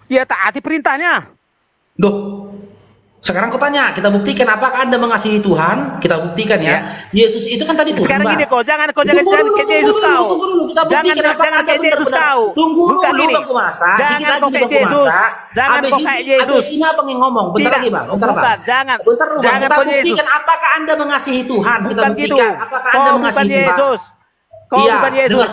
Ya, taati perintahnya. Duh, sekarang aku tanya, kita buktikan apakah Anda mengasihi Tuhan? Kita buktikan ya. Yesus itu kan tadi Tuhan. Sekarang Bang. gini kok, jangan ke Yesus kau. Kita buktikan apakah Anda ke Yesus kau. Tunggu Bukan dulu gini. Bang Kumasa. Jangan kau ke Yesus. Jangan kau ke Yesus. Habis ini apa yang ngomong? Bentar lagi, Bang. Bentar, Bang. Jangan. Bentar dulu, Bang. Jangan Kita kau Yesus. buktikan apakah Anda mengasihi Tuhan. Kita Bukan buktikan gitu. apakah Kau Anda bukan mengasihi Tuhan. Yesus. Kau bukan Yesus.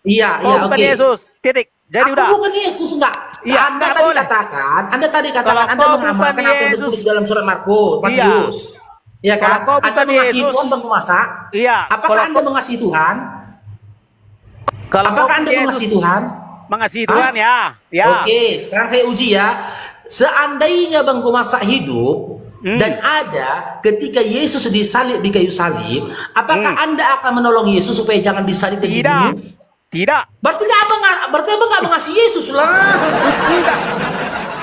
Iya, Kau bukan oke. Yesus. Titik. Jadi Aku udah. bukan Yesus, enggak. Iya, Anda tadi katakan Anda mengamalkan apa yang tertulis dalam surat Matius. Iya kan? Kalau kau Anda bukan mengasihi Yesus. Tuhan, Bang Kumasa? Iya. Apakah Anda mengasihi Tuhan? Apakah Anda mengasihi Tuhan? Mengasihi Tuhan ya. Ya. Oke, sekarang saya uji ya. Seandainya Bang Kumasa hidup dan ada ketika Yesus disalib di kayu salib, apakah Anda akan menolong Yesus supaya jangan disalib dan dibunuh? Tidak. Berarti abang nggak mengasihi Yesus lah. Tidak.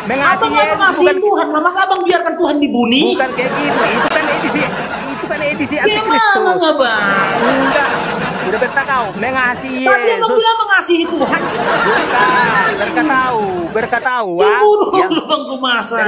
Abang nggak mengasihi Tuhan lah. Masa abang biarkan Tuhan dibunuh? Bukan kayak gitu. Itu kan edisi antikristus. Gimana nggak, Bang? Enggak. Udah bentar kau mengasihi Tadi Yesus. abang bilang mengasihi Tuhan. Berkatahu. Tunggu dulu Bang Kumasa.